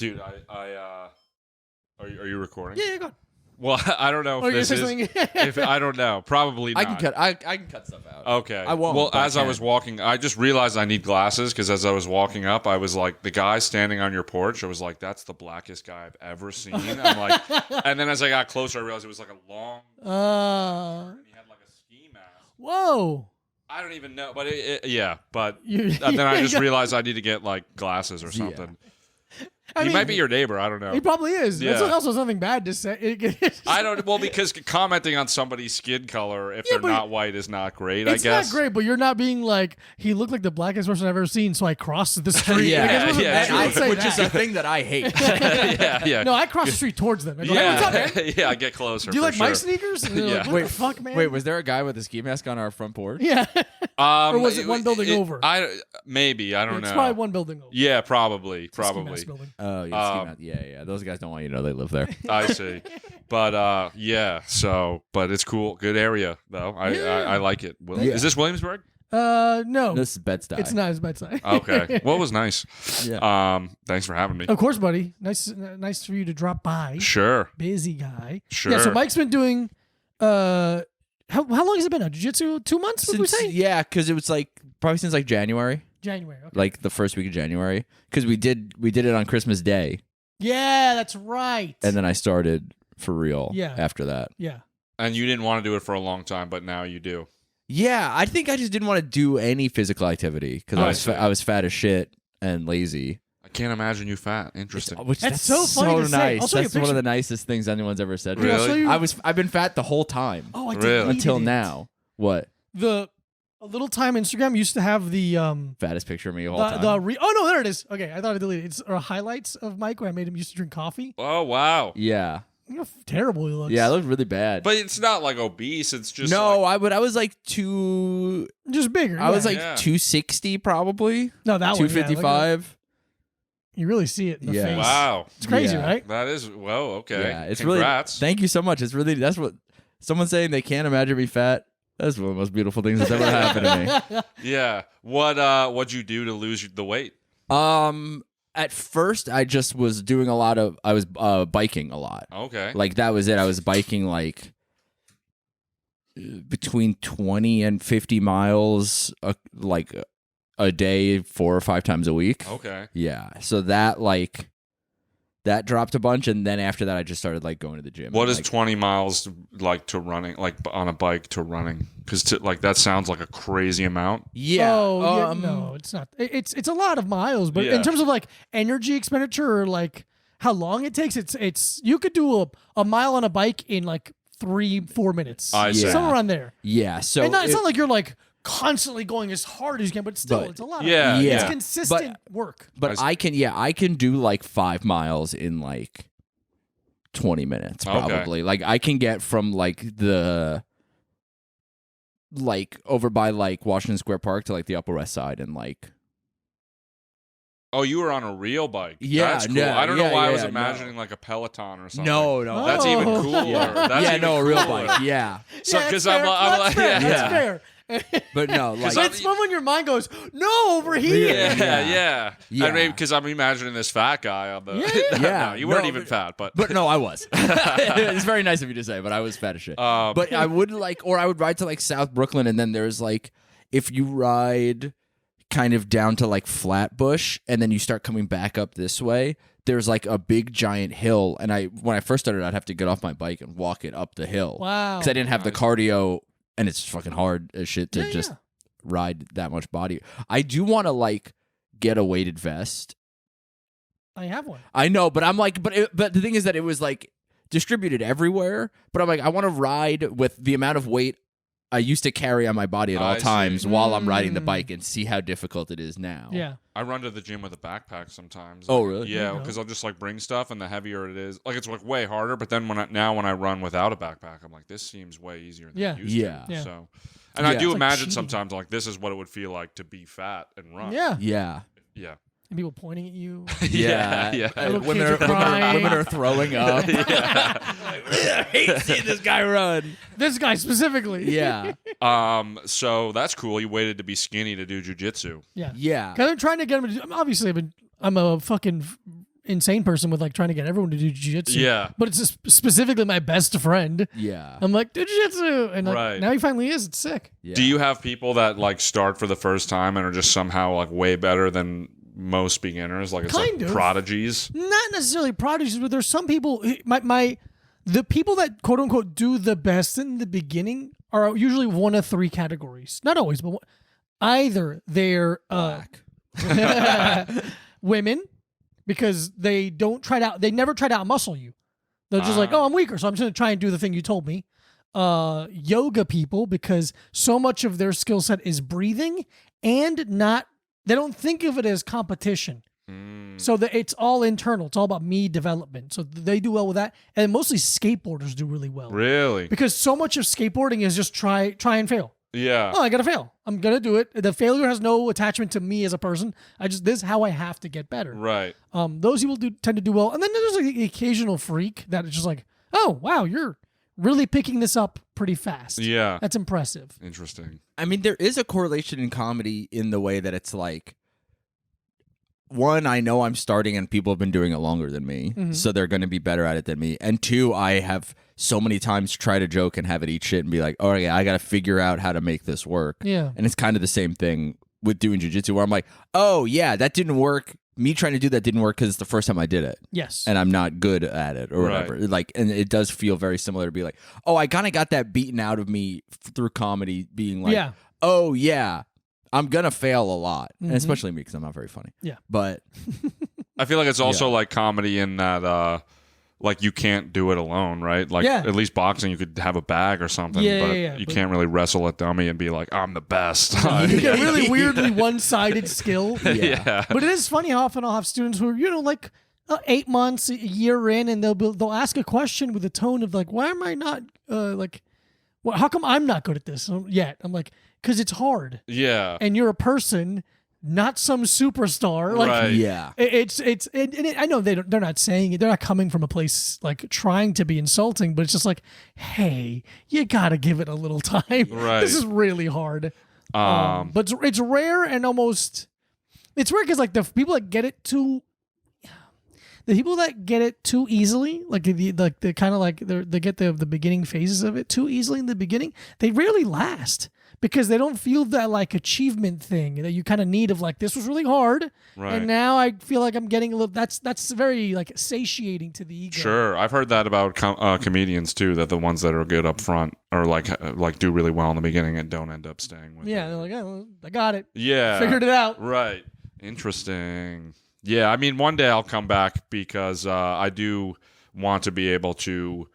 Dude, are you recording? Yeah, go on. Well, I don't know if this is. If I don't know, probably not. I can cut stuff out. Okay. I won't. Well, as I was walking, I just realized I need glasses because as I was walking up, I was like, the guy standing on your porch. I was like, that's the blackest guy I've ever seen. I'm like, and then as I got closer, I realized it was like a long. And he had like a ski mask. Whoa. I don't even know, but yeah. But then I just realized I need to get like glasses or something. He might be your neighbor. I don't know. He probably is. Yeah. That's also something bad to say. I don't. Well, because commenting on somebody's skin color if they're not white is not great. It's I guess not great, but you're not being like he looked like the blackest person I've ever seen, so I crossed the street. Yeah, which is a thing that I hate. yeah. No, I cross the street towards them. I go, hey, what's up, man? Yeah, I get closer. Do you like my sneakers? And like, what the fuck, man? Wait, was there a guy with a ski mask on our front porch? Yeah. Or was it one building over? Maybe I don't know. It's probably one building over. Yeah, probably. Ski mask building. Oh, yeah, ski mask. Yeah. Those guys don't want you to know they live there. I see. But yeah. So, but it's cool. Good area though. I like it. Is this Williamsburg? No. This is Bed-Stuy. It's not. It's Bed-Stuy. Okay. Well, it was nice. Yeah. Thanks for having me. Of course, buddy. Nice for you to drop by. Sure. Busy guy. Sure. Yeah. So Mike's been doing. How long has it been now? Jiu-Jitsu? 2 months? What did we say? Yeah, because it was like probably since like January. January. Okay. Like the first week of January, because we did it on Christmas Day. Yeah, that's right. And then I started for real. Yeah. After that. Yeah. And you didn't want to do it for a long time, but now you do. Yeah, I think I just didn't want to do any physical activity because I was fat as shit and lazy. I can't imagine you fat. Interesting. That's so funny to say. Nice. I'll show you a That's one picture. of the nicest things anyone's ever said. Really? I'll show you- I've been fat the whole time. Oh, I Really? deleted Until it. now. What? A little time Instagram used to have the Fattest picture of me all time. oh no, there it is. Okay, I thought I deleted it. It's highlights of Mike where I made him used to drink coffee. Oh wow. Yeah. You know how terrible he looks. Yeah, I looked really bad. But it's not like obese. It's just no, like, I was like just bigger. I was like Yeah. 260 probably. no, that one. 255. You really see it in the Yeah. face. wow. It's crazy, Yeah. right? That is okay. Yeah, it's Congrats. really. Thank you so much. It's really that's what someone saying they can't imagine me fat. That's one of the most beautiful things that's ever happened to me. Yeah. What'd you do to lose the weight? At first, I just was doing I was biking a lot. Okay. Like that was it. I was biking like between 20 and 50 miles a day 4 or 5 times a week. Okay. Yeah. So that dropped a bunch, and then after that I just started like going to the gym. What is like, 20 miles like to running, like on a bike to running? Because like that sounds like a crazy amount. Yeah. No, it's not. It's a lot of miles, but Yeah. in terms of like energy expenditure or like how long it takes, it's you could do a mile on a bike in like 3-4 minutes. I see. Somewhere around there. Yeah. So And it's not like you're like constantly going as hard as you can, but still, it's a lot. Yeah, It's yeah. consistent work. But I can do like 5 miles in like 20 minutes probably. Okay. Like I can get from like over by like Washington Square Park to like the Upper West Side and like. Oh, you were on a real bike. Yeah, That's cool. no, I don't know why I was no. imagining like a Peloton or something. No. That's even Oh. cooler. Yeah, That's even a real cooler. bike. Yeah. So Yeah, because that's I'm fair. like, That's yeah. fair. But no, like It's fun when your mind goes, no, over here. Yeah. Yeah. I mean, because I'm imagining this fat guy on the. Yeah. No, you weren't No, even fat, but. But no, I was. It's very nice of you to say, but I was fat as shit. But I would I would ride to like South Brooklyn, and then there's like, if you ride kind of down to like Flatbush, and then you start coming back up this way, there's like a big giant hill. And when I first started, I'd have to get off my bike and walk it up the hill. Wow. Because I didn't have the cardio, and it's fucking hard as shit to just ride that much body. I do want to like get a weighted vest. I have one. I know, but I'm like, but the thing is that it was like distributed everywhere. But I'm like, I want to ride with the amount of weight I used to carry on my body at all I see. times while I'm riding the bike, and see how difficult it is now. Yeah. I run to the gym with a backpack sometimes. Oh, really? Yeah, because I'll just like bring stuff, and the heavier it is, like it's like way harder. But then when I run without a backpack, I'm like, this seems way easier than it used Yeah. to. Yeah. So, and I Yeah. do It's like imagine cheating. sometimes like this is what it would feel like to be fat and run. Yeah. Yeah. Yeah. And people pointing at you. Yeah. Little Women kids are crying. women are throwing up. I hate seeing this guy run. This guy specifically. Yeah. So that's cool. You waited to be skinny to do jujitsu. Yeah. Yeah. Because I'm trying to get him to do, obviously I'm a fucking insane person with like trying to get everyone to do jiu-jitsu. Yeah. But it's just specifically my best friend. Yeah. I'm like, do jiu-jitsu. And like, Right. now he finally is. It's sick. Yeah. Do you have people that like start for the first time and are just somehow like way better than most beginners? Like it's Kind like of. prodigies? Not necessarily prodigies, but there's some people, the people that quote unquote do the best in the beginning are usually one of three categories. Not always, but either they're Black. women, because they never try to outmuscle you. They're just like, oh, I'm weaker, so I'm just going to try and do the thing you told me. Yoga people, because so much of their skill set is breathing and they don't think of it as competition. So that it's all internal. It's all about me development. So they do well with that. And mostly skateboarders do really well. Really? Because so much of skateboarding is just try and fail. Yeah. Oh, I gotta fail. I'm gonna do it. The failure has no attachment to me as a person. This is how I have to get better. Right. Those people tend to do well. And then there's like the occasional freak that is just like, oh wow, you're really picking this up pretty fast. Yeah. That's impressive. Interesting. I mean, there is a correlation in comedy in the way that it's like, one, I know I'm starting and people have been doing it longer than me, so they're going to be better at it than me. And two, I have so many times tried a joke and have it eat shit and be like, oh yeah, I got to figure out how to make this work. Yeah. And it's kind of the same thing with doing jiu-jitsu where I'm like, oh yeah, that didn't work. Me trying to do that didn't work because it's the first time I did it. Yes. And I'm not good at it or whatever. Right. Like, and it does feel very similar to be like, oh, I kind of got that beaten out of me through comedy being like, Yeah. oh yeah, I'm going to fail a lot. And especially me because I'm not very funny. Yeah. But I feel like it's also like comedy in that like you can't do it alone, right? Like at least boxing you could have a bag or something, but you can't really wrestle a dummy and be like, I'm the best. You get really weirdly one-sided skill. Yeah. But it is funny how often I'll have students who are, like 8 months, a year in, and they'll ask a question with a tone of like, why am I not how come I'm not good at this yet? I'm like, because it's hard. Yeah. And you're a person, not some superstar. Like, Right. yeah. I know they're not saying it. They're not coming from a place like trying to be insulting, but it's just like, hey, you gotta give it a little time. Right. This is really hard. But it's rare and almost. It's rare because like the people that get it too easily, like the kind of like they get the beginning phases of it too easily in the beginning, they rarely last. Because they don't feel that like achievement thing that you kind of need of like, this was really hard, Right. and now I feel like I'm getting a little. That's very like satiating to the ego. Sure, I've heard that about comedians too. That the ones that are good up front are like do really well in the beginning and don't end up staying with. Yeah, it. they're like, oh, I got it. Yeah, Figured it out. Right. Interesting. Yeah, I mean, one day I'll come back because I do want to be able to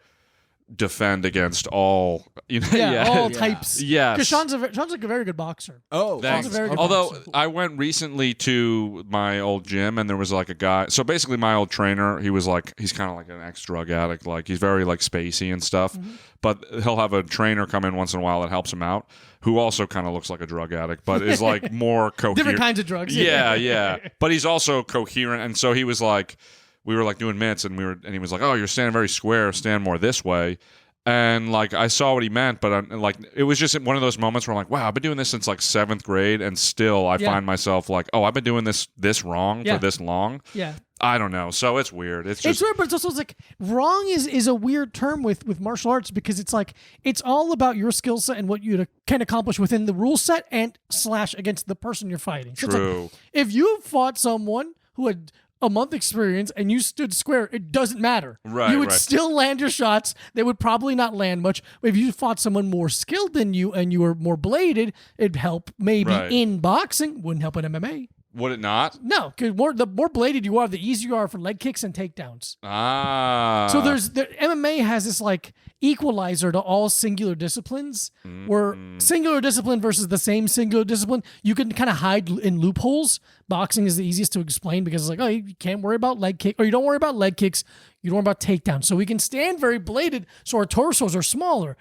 defend against all, All types. Yes. Because Sean's like a very good boxer. Oh, Thanks. Sean's a very good Although boxer. I went recently to my old gym and there was like a guy. So basically, my old trainer, he's kind of like an ex-drug addict. Like he's very like spacey and stuff. But he'll have a trainer come in once in a while that helps him out, who also kind of looks like a drug addict, but is like more coherent. Different kinds of drugs. Yeah. But he's also coherent, and so he was like, we were like doing mitts, and he was like, oh, you're standing very square, stand more this way. And like I saw what he meant, but like it was just one of those moments where I'm like, wow, I've been doing this since like 7th grade, and still I find myself like, oh, I've been doing this wrong for this long. Yeah. I don't know. So it's weird. It's weird, but it's also like wrong is a weird term with martial arts because it's like it's all about your skill set and what you can accomplish within the rule set and / against the person you're fighting. So true. It's like, if you fought someone who had a month experience and you stood square, it doesn't matter. Right, you would right. still land your shots. They would probably not land much. If you fought someone more skilled than you and you were more bladed, it'd help maybe Right. in boxing. Wouldn't help in MMA. Would it not? No, because the more bladed you are, the easier you are for leg kicks and takedowns. Ah. So MMA has this like equalizer to all singular disciplines, where singular discipline versus the same singular discipline, you can kind of hide in loopholes. Boxing is the easiest to explain because it's like, oh, you can't worry about leg kick, or you don't worry about leg kicks, you don't worry about takedowns. So we can stand very bladed, so our torsos are smaller.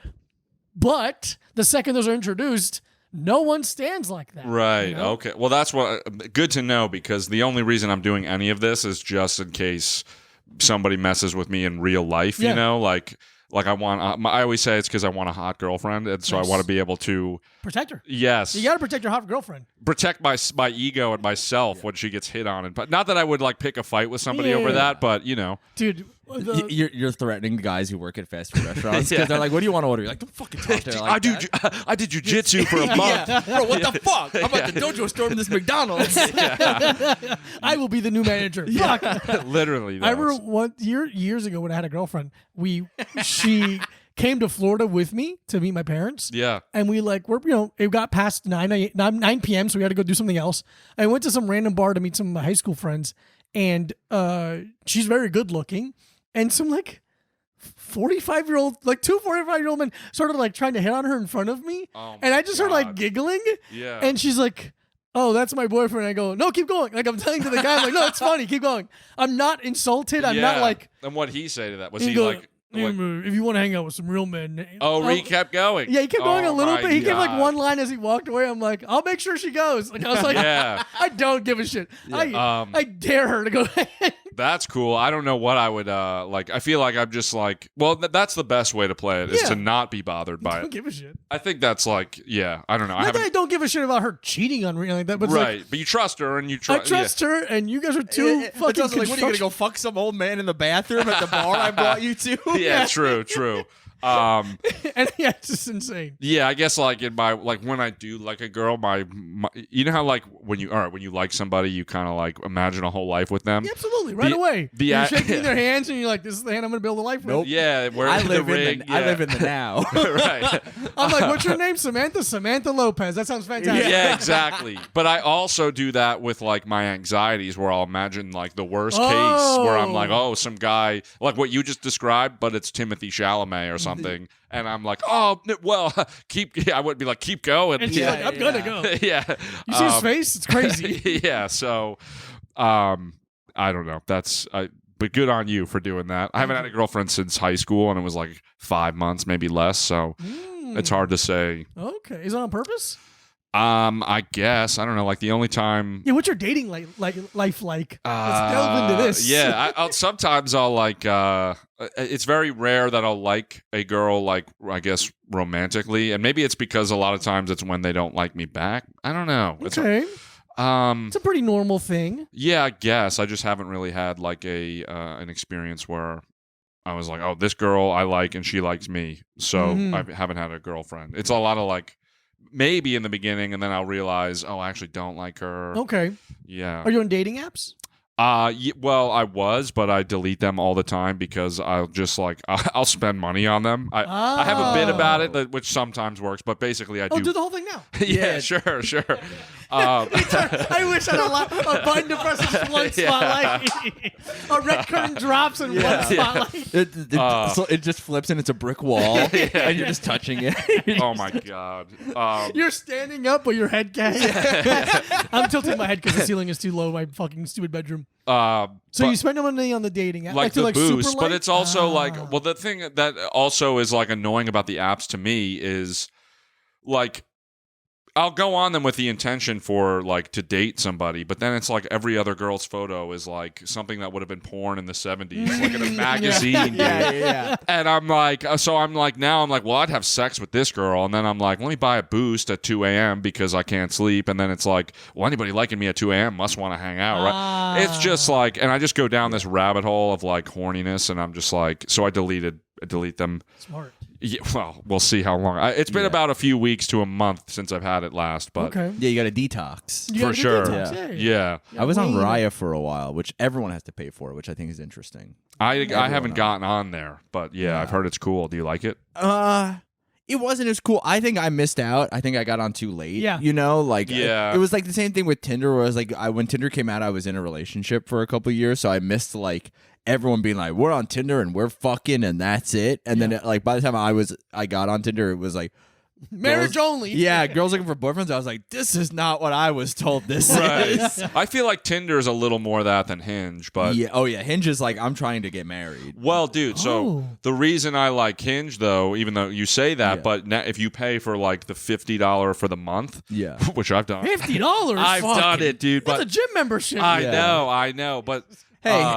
But the second those are introduced, no one stands like that. Right. you know? Okay. Well, that's good to know, because the only reason I'm doing any of this is just in case somebody messes with me in real life, Yeah. you know? Like like I want. I always say it's because I want a hot girlfriend, and so I want to be able to protect her. Yes, You got to protect your hot girlfriend. protect my ego and myself when she gets hit on. And but not that I would like pick a fight with somebody over that, but dude. You're threatening the guys who work at fast food restaurants because they're like, "What do you want to order?" You're like, "Don't fucking talk to her like that." I did jujitsu for a month. Bro, what the fuck? I'm about to dojo storm this McDonald's. I will be the new manager. Fuck. Literally, I remember years ago when I had a girlfriend. She came to Florida with me to meet my parents. Yeah. And it got past 9 p.m., so we had to go do something else. I went to some random bar to meet some of my high school friends, and she's very good looking. And some 45-year-old, two 45-year-old men started trying to hit on her in front of me. And I just started giggling. Yeah. And she's like, "Oh, that's my boyfriend." I go, "No, keep going." I'm telling to the guy, I'm like, "No, it's funny. Keep going." I'm not insulted. I'm not like. And what'd he say to that? Was he he go, like? If you want to hang out with some real men. He kept going. Yeah, he kept going a little bit. He gave God. one line as he walked away. I'm like, "I'll make sure she goes." I was like, Yeah. I don't give a shit. Yeah. I dare her to go. That's cool. I don't know what I would like. I feel like I'm just like, well, that's the best way to play it is to not be bothered by I don't it. give a shit. I think that's I don't know. Not that I don't give a shit about her cheating on me like that, but right. But you trust her and you I trust her, and you guys are two fucking. It's also like, what are you gonna go fuck some old man in the bathroom at the bar I brought you to? Yeah, true. And it's just insane. Yeah, I guess in my when I do like a girl, my you know how when you like somebody, you kind of imagine a whole life with them. Yeah, absolutely, right away. You're shaking their hands, and you're like, "This is the hand I'm gonna build a life with." Nope. Yeah, I live in the now. Right. I'm like, "What's your name, Samantha? Samantha Lopez." That sounds fantastic. Yeah, exactly. But I also do that with my anxieties, where I'll imagine the worst case, where I'm like, "Oh, some guy like what you just described, but it's Timothy Chalamet or something." And I'm like, "Oh, well, I wouldn't be like, keep going." And she's like, "I'm gonna go." Yeah. You see his face? It's crazy. Yeah. So, I don't know. But good on you for doing that. I haven't had a girlfriend since high school, and it was 5 months, maybe less. So it's hard to say. Okay. Is it on purpose? I guess I don't know. The only time. Yeah. What's your dating life like? Let's delve into this. Yeah. Sometimes I'll it's very rare that I'll like a girl I guess romantically, and maybe it's because a lot of times it's when they don't like me back. I don't know. Okay. It's a pretty normal thing. Yeah, I guess I just haven't really had an experience where I was like, "Oh, this girl I like and she likes me," so I haven't had a girlfriend. It's a lot of maybe in the beginning, and then I'll realize, oh, I actually don't like her. Okay. Yeah. Are you on dating apps? Well, I was, but I delete them all the time because I'll just I'll spend money on them. I have a bit about it, which sometimes works, but basically I do. Oh, do the whole thing now. Yeah, sure. I wish I had a button to press this one spotlight. A red curtain drops in one spotlight. It just flips and it's a brick wall, and you're just touching it. Oh my god! You're standing up, but your head can't. I'm tilting my head because the ceiling is too low. My fucking stupid bedroom. So you spend money on the dating app, the boost, but it's also well, the thing that also is annoying about the apps to me is I'll go on them with the intention for to date somebody, but then it's every other girl's photo is something that would have been porn in the 70s, in a magazine. Yeah. And I'm well, I'd have sex with this girl, and then I'm like, let me buy a boost at 2 a.m. because I can't sleep, and then it's well, anybody liking me at 2 a.m. must want to hang out, right? It's just and I just go down this rabbit hole of horniness, and I'm just so I delete them. Smart. Yeah, well, we'll see how long. It's been about a few weeks to a month since I've had it last, but okay. Yeah, you got to detox. For sure. Yeah. I was on Raya for a while, which everyone has to pay for, which I think is interesting. I haven't gotten on there, but yeah, I've heard it's cool. Do you like it? It wasn't as cool. I think I missed out. I think I got on too late. Yeah. It was the same thing with Tinder, where I was when Tinder came out, I was in a relationship for a couple of years, so I missed everyone being we're on Tinder and we're fucking and that's it. And then by the time I got on Tinder, it was marriage only. Yeah, girls looking for boyfriends. I was like, this is not what I was told this is. I feel like Tinder is a little more that than Hinge, but Hinge is I'm trying to get married. Well, dude, so the reason I like Hinge though, even though you say that, but if you pay for the $50 for the month, which I've done. $50? I've done it, dude. That's a gym membership. I know, but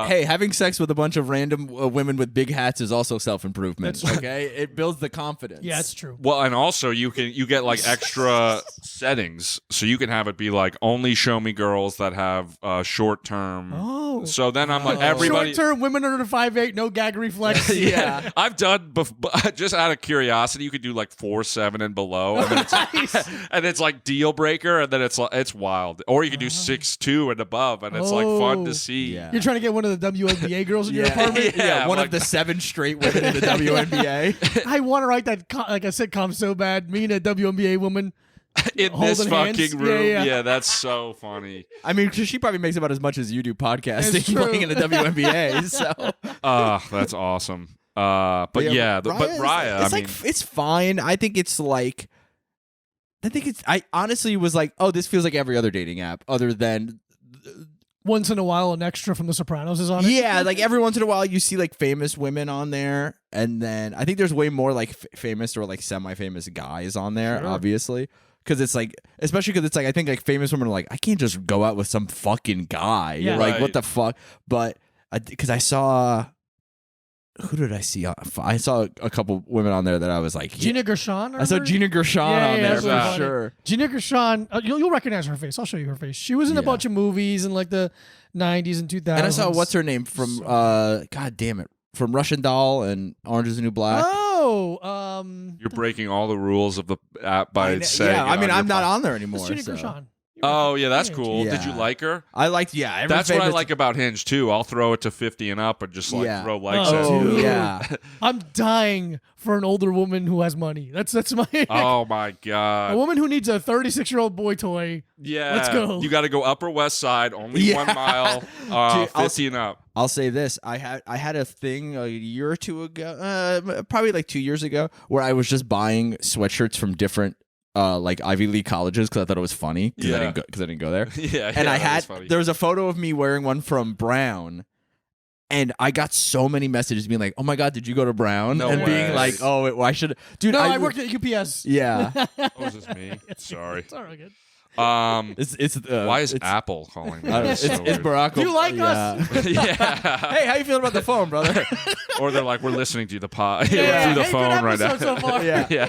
Hey, having sex with a bunch of random women with big hats is also self-improvement. Okay, it builds the confidence. Yeah, it's true. Well, and also you get like extra settings, so you can have it be like only show me girls that have short term. Oh, so then I'm like everybody. Short term, women under 5'8", no gag reflex. Yeah. I've done just out of curiosity. You could do like 4'7" and below, and, then and it's like deal breaker, and then it's wild. Or you could do 6'2" and above, and it's like fun to see. Yeah. You're trying to get one of the WNBA girls in your apartment. Yeah, one of the 7 straight women in the WNBA. I want to write that like a sitcom so bad. Me and a WNBA woman in this fucking hands. room. Yeah. Yeah, that's so funny. I mean, 'cause she probably makes about as much as you do podcasting playing in the WNBA. So, that's awesome. But Raya, it's it's fine. I honestly was like, oh, this feels like every other dating app, other than. Once in a while, an extra from The Sopranos is on it. Yeah, like every once in a while, you see like famous women on there, and then I think there's way more like famous or like semi-famous guys on there, obviously, because it's like, especially because it's like I think like famous women are like, I can't just go out with some fucking guy. Yeah. Like what the fuck? But because I saw. Who did I see? I saw a couple women on there that I was like, Gina Gershon. I saw Gina Gershon on there for sure. Gina Gershon, you'll recognize her face. I'll show you her face. She was in a bunch of movies in like the 90s and 2000s. And I saw what's her name from God damn it, from Russian Doll and Orange Is the New Black. Oh, you're breaking all the rules of the app by saying. Yeah, I mean, I'm not on there anymore. Gina Gershon. Oh yeah, that's cool. Yeah. Did you like her? I liked. Yeah, that's what I like about Hinge too. I'll throw it to 50 and up and just like throw likes at it. Dude. Yeah, I'm dying for an older woman who has money. That's my. Oh my god, a woman who needs a 36-year-old boy toy. Yeah, let's go. You got to go Upper West Side, only 1 mile, Dude, 50 and up. I'll say this: I had a thing a year or two ago, probably like 2 years ago, where I was just buying sweatshirts from different. Like Ivy League colleges because I thought it was funny because I didn't go there. And there was a photo of me wearing one from Brown, and I got so many messages being like, "Oh my god, did you go to Brown?" Being like, "Oh, why should dude?" No, I worked at UPS. Yeah. Oh, is this me? Sorry. It's all right, good. Why is Apple calling me? It's Barack Obama. Do you like us? Yeah. Hey, how you feeling about the phone, brother? Or they're like, we're listening to the pod through Yeah. the Hey, phone good right now. episode so far. Yeah.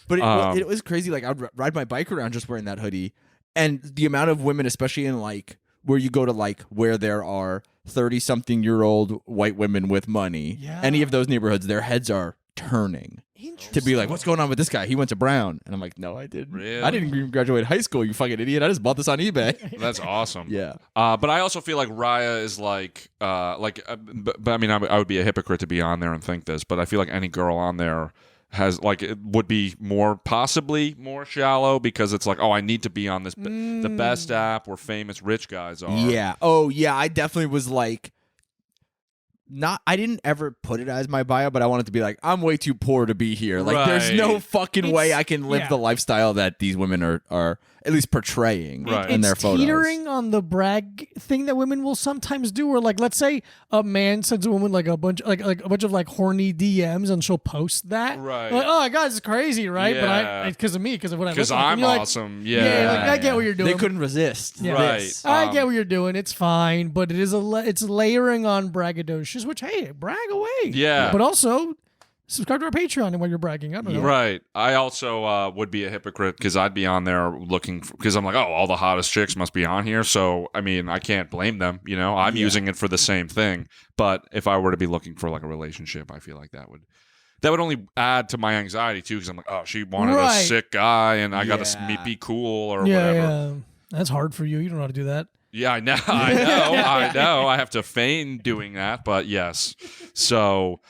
But it was crazy. Like, I'd ride my bike around just wearing that hoodie. And the amount of women, especially in like where you go to like where there are 30-something-year-old white women with money, any of those neighborhoods, their heads are turning to be like, what's going on with this guy? He went to Brown. And I'm like, no, I didn't. Really? I didn't even graduate high school, you fucking idiot. I just bought this on eBay. That's awesome. Yeah. But I also feel like Raya is like but I mean, I would be a hypocrite to be on there and think this, but I feel like any girl on there has like it would be possibly more shallow because it's like, oh, I need to be on this the best app where famous rich guys are. Yeah. Oh yeah, I definitely was like I didn't ever put it as my bio, but I wanted to be like, I'm way too poor to be here. Like there's no fucking way I can live the lifestyle that these women are at least portraying in their photos. It's teetering on the brag thing that women will sometimes do, or like, let's say a man sends a woman like a bunch of like horny DMs, and she'll post that. Right. Like, oh my god, it's crazy, right? Yeah. But because of me, because of what I look Because like. I'm awesome. Yeah. Like, I get what you're doing. They couldn't resist. Yeah. Right. This. I get what you're doing. It's fine, but it is it's layering on braggadocious, which hey, brag away. Yeah. But also subscribe to our Patreon while you're bragging. I don't know. Right. I also would be a hypocrite because I'd be on there looking because I'm like, oh, all the hottest chicks must be on here. So I mean, I can't blame them. You know, I'm using it for the same thing. But if I were to be looking for like a relationship, I feel like that would only add to my anxiety too because I'm like, oh, she wanted a sick guy and I got to be cool or whatever. Yeah. That's hard for you. You don't know how to do that. Yeah, I know. I know. I have to feign doing that, but yes. So,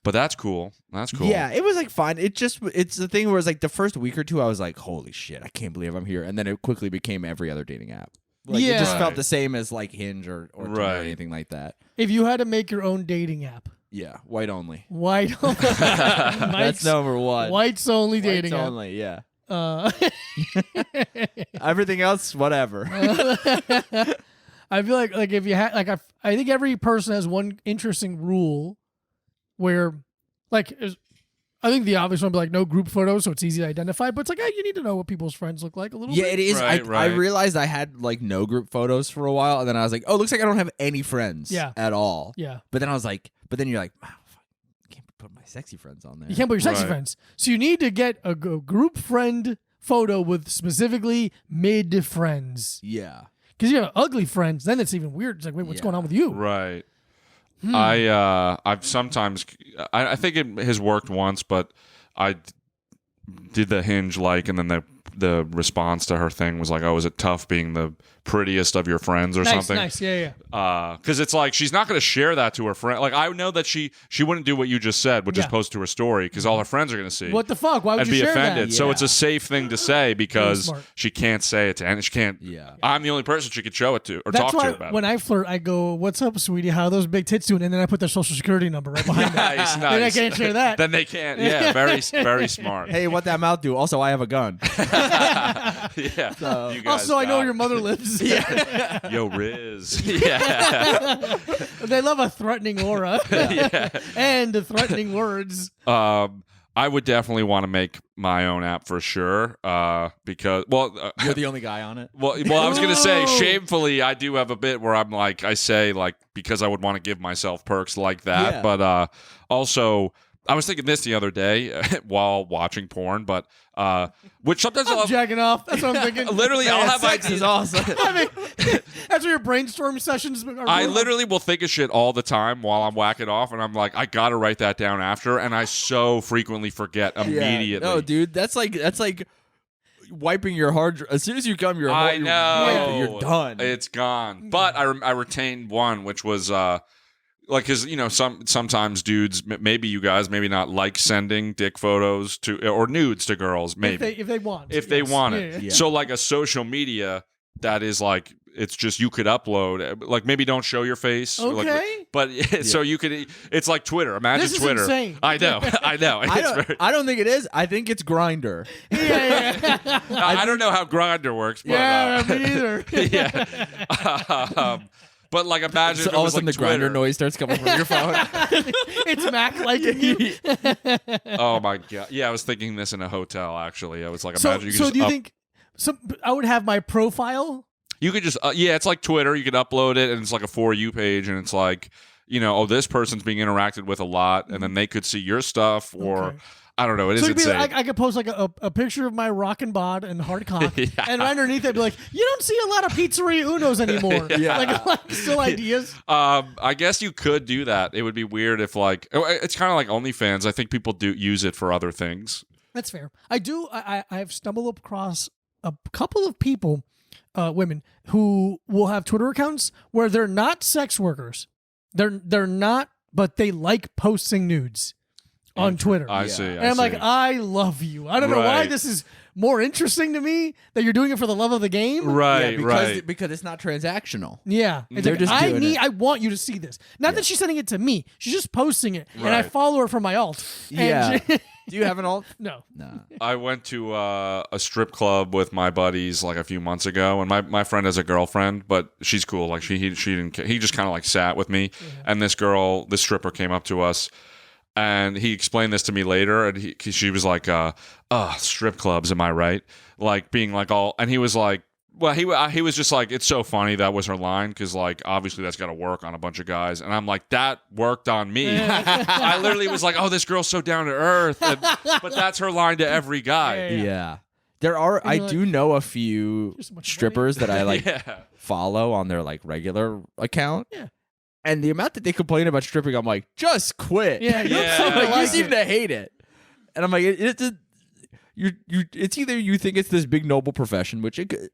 but that's cool. That's cool. Yeah, it was like fine. It's the thing where it's like the first week or two, I was like, holy shit, I can't believe I'm here. And then it quickly became every other dating app. Like, it just felt the same as like Hinge or Tinder or anything like that. If you had to make your own dating app. Yeah, white only. White only. That's number one. Whites only dating Whites app. only, yeah. Everything else, whatever. I feel like if you had like I think every person has one interesting rule where like I think the obvious one would be like no group photos, so it's easy to identify. But it's like, you need to know what people's friends look like a little bit. Yeah, it is. Right, I realized I had like no group photos for a while, and then I was like, oh, looks like I don't have any friends at all. Yeah. But then I was like, you're like, wow, I can't put my sexy friends on there. You can't put your sexy friends. So you need to get a group friend photo with specifically mid friends. Yeah. Because you have ugly friends, then it's even weird. It's like, wait, what's going on with you? Right. I've sometimes I think it has worked once, but I did the Hinge and then the response to her thing was like, oh, is it tough being the prettiest of your friends or something? Nice, yeah. Because it's like she's not going to share that to her friend. Like I know that she wouldn't do what you just said, which is post to her story, because all her friends are going to see. What the fuck? Why would I'd you be share offended. that? So it's a safe thing to say because smart. she can't say it to any. She can't. Yeah. I'm the only person she could show it to or That's talk why to about when it. I flirt, I go, "What's up, sweetie? How are those big tits doing?" And then I put their social security number right behind it. Nice. Then I can't share that. Then they can't. Yeah, very very smart. Hey, what that mouth do? Also, I have a gun. Yeah. You guys Also, I know got where your it. mother lives. Yo, Riz. Yeah. They love a threatening aura and threatening words. I would definitely want to make my own app for sure. Because You're the only guy on it. Well, I was gonna say, Whoa. shamefully, I do have a bit where I'm like, I say like because I would want to give myself perks like that, Yeah. but also. I was thinking this the other day while watching porn, but which sometimes I'm jacking off. That's what I'm thinking. literally I'll have Sex ideas. is awesome. I mean, that's where your brainstorm sessions are. I literally will think of shit all the time while I'm whacking off, and I'm like, I gotta write that down after, and I so frequently forget immediately. No, dude, that's like wiping your hard drive. As soon as you come, you're I know you're done. It's gone. But I retained one, which was because sometimes dudes, maybe you guys, maybe not, like sending dick photos to or nudes to girls, maybe if they want, they want it. Yeah. So like a social media that is like. It's just you could upload, like maybe don't show your face. Okay. But so you could. It's like Twitter. Imagine This is Twitter. insane. I know. I don't think it is. I think it's Grindr. Yeah. I don't know how Grindr works. But, Yeah, me either. yeah. But like imagine So if it all of a was sudden like the Twitter. Grindr noise starts coming from your phone. It's Mac liking you. Oh my god! Yeah, I was thinking this in a hotel. Actually, I was like, So, imagine you could so just do you think? So I would have my profile. you could just it's like Twitter. You could upload it, and it's like a For You page, and it's like this person's being interacted with a lot, and then they could see your stuff, or Okay. I don't know. It is So it'd be insane. like, I could post like a picture of my rockin' bod and hard cock, Yeah. and underneath it'd be like, you don't see a lot of Pizzeria Unos anymore. Yeah. Like still ideas. I guess you could do that. It would be weird if it's kind of like OnlyFans. I think people do use it for other things. That's fair. I've stumbled across a couple of people, women who will have Twitter accounts where they're not sex workers. They're not, but they like posting nudes on Twitter. I see. And I'm like, I love you. I don't know why Right. this is more interesting to me that you're doing it for the love of the game. right, because it's not transactional. Yeah. It's They're like, just doing it. I want you to see this. Not that she's sending it to me. She's just posting it. And I Right. follow her from my alt. And Yeah. she- Do you have an alt? no. No. I went to a strip club with my buddies like a few months ago, and my friend has a girlfriend, but she's cool. Like she didn't. He just kind of like sat with me, and this stripper came up to us, and he explained this to me later, and she was like, strip clubs, am I right? Like being like all, and he was like. Well, he was just like, it's so funny. That was her line because, like, obviously that's got to work on a bunch of guys. And I'm like, that worked on me. I literally was like, oh, this girl's so down to earth. But that's her line to every guy. Yeah. There are. I you're do know a few There's so much strippers that I like Yeah. follow on their like regular account. Yeah. And the amount that they complain about stripping, I'm like, just quit. Yeah, you Yeah. don't I'm like, you like seem it. to hate it. And I'm like, it's either you think it's this big noble profession, which it could,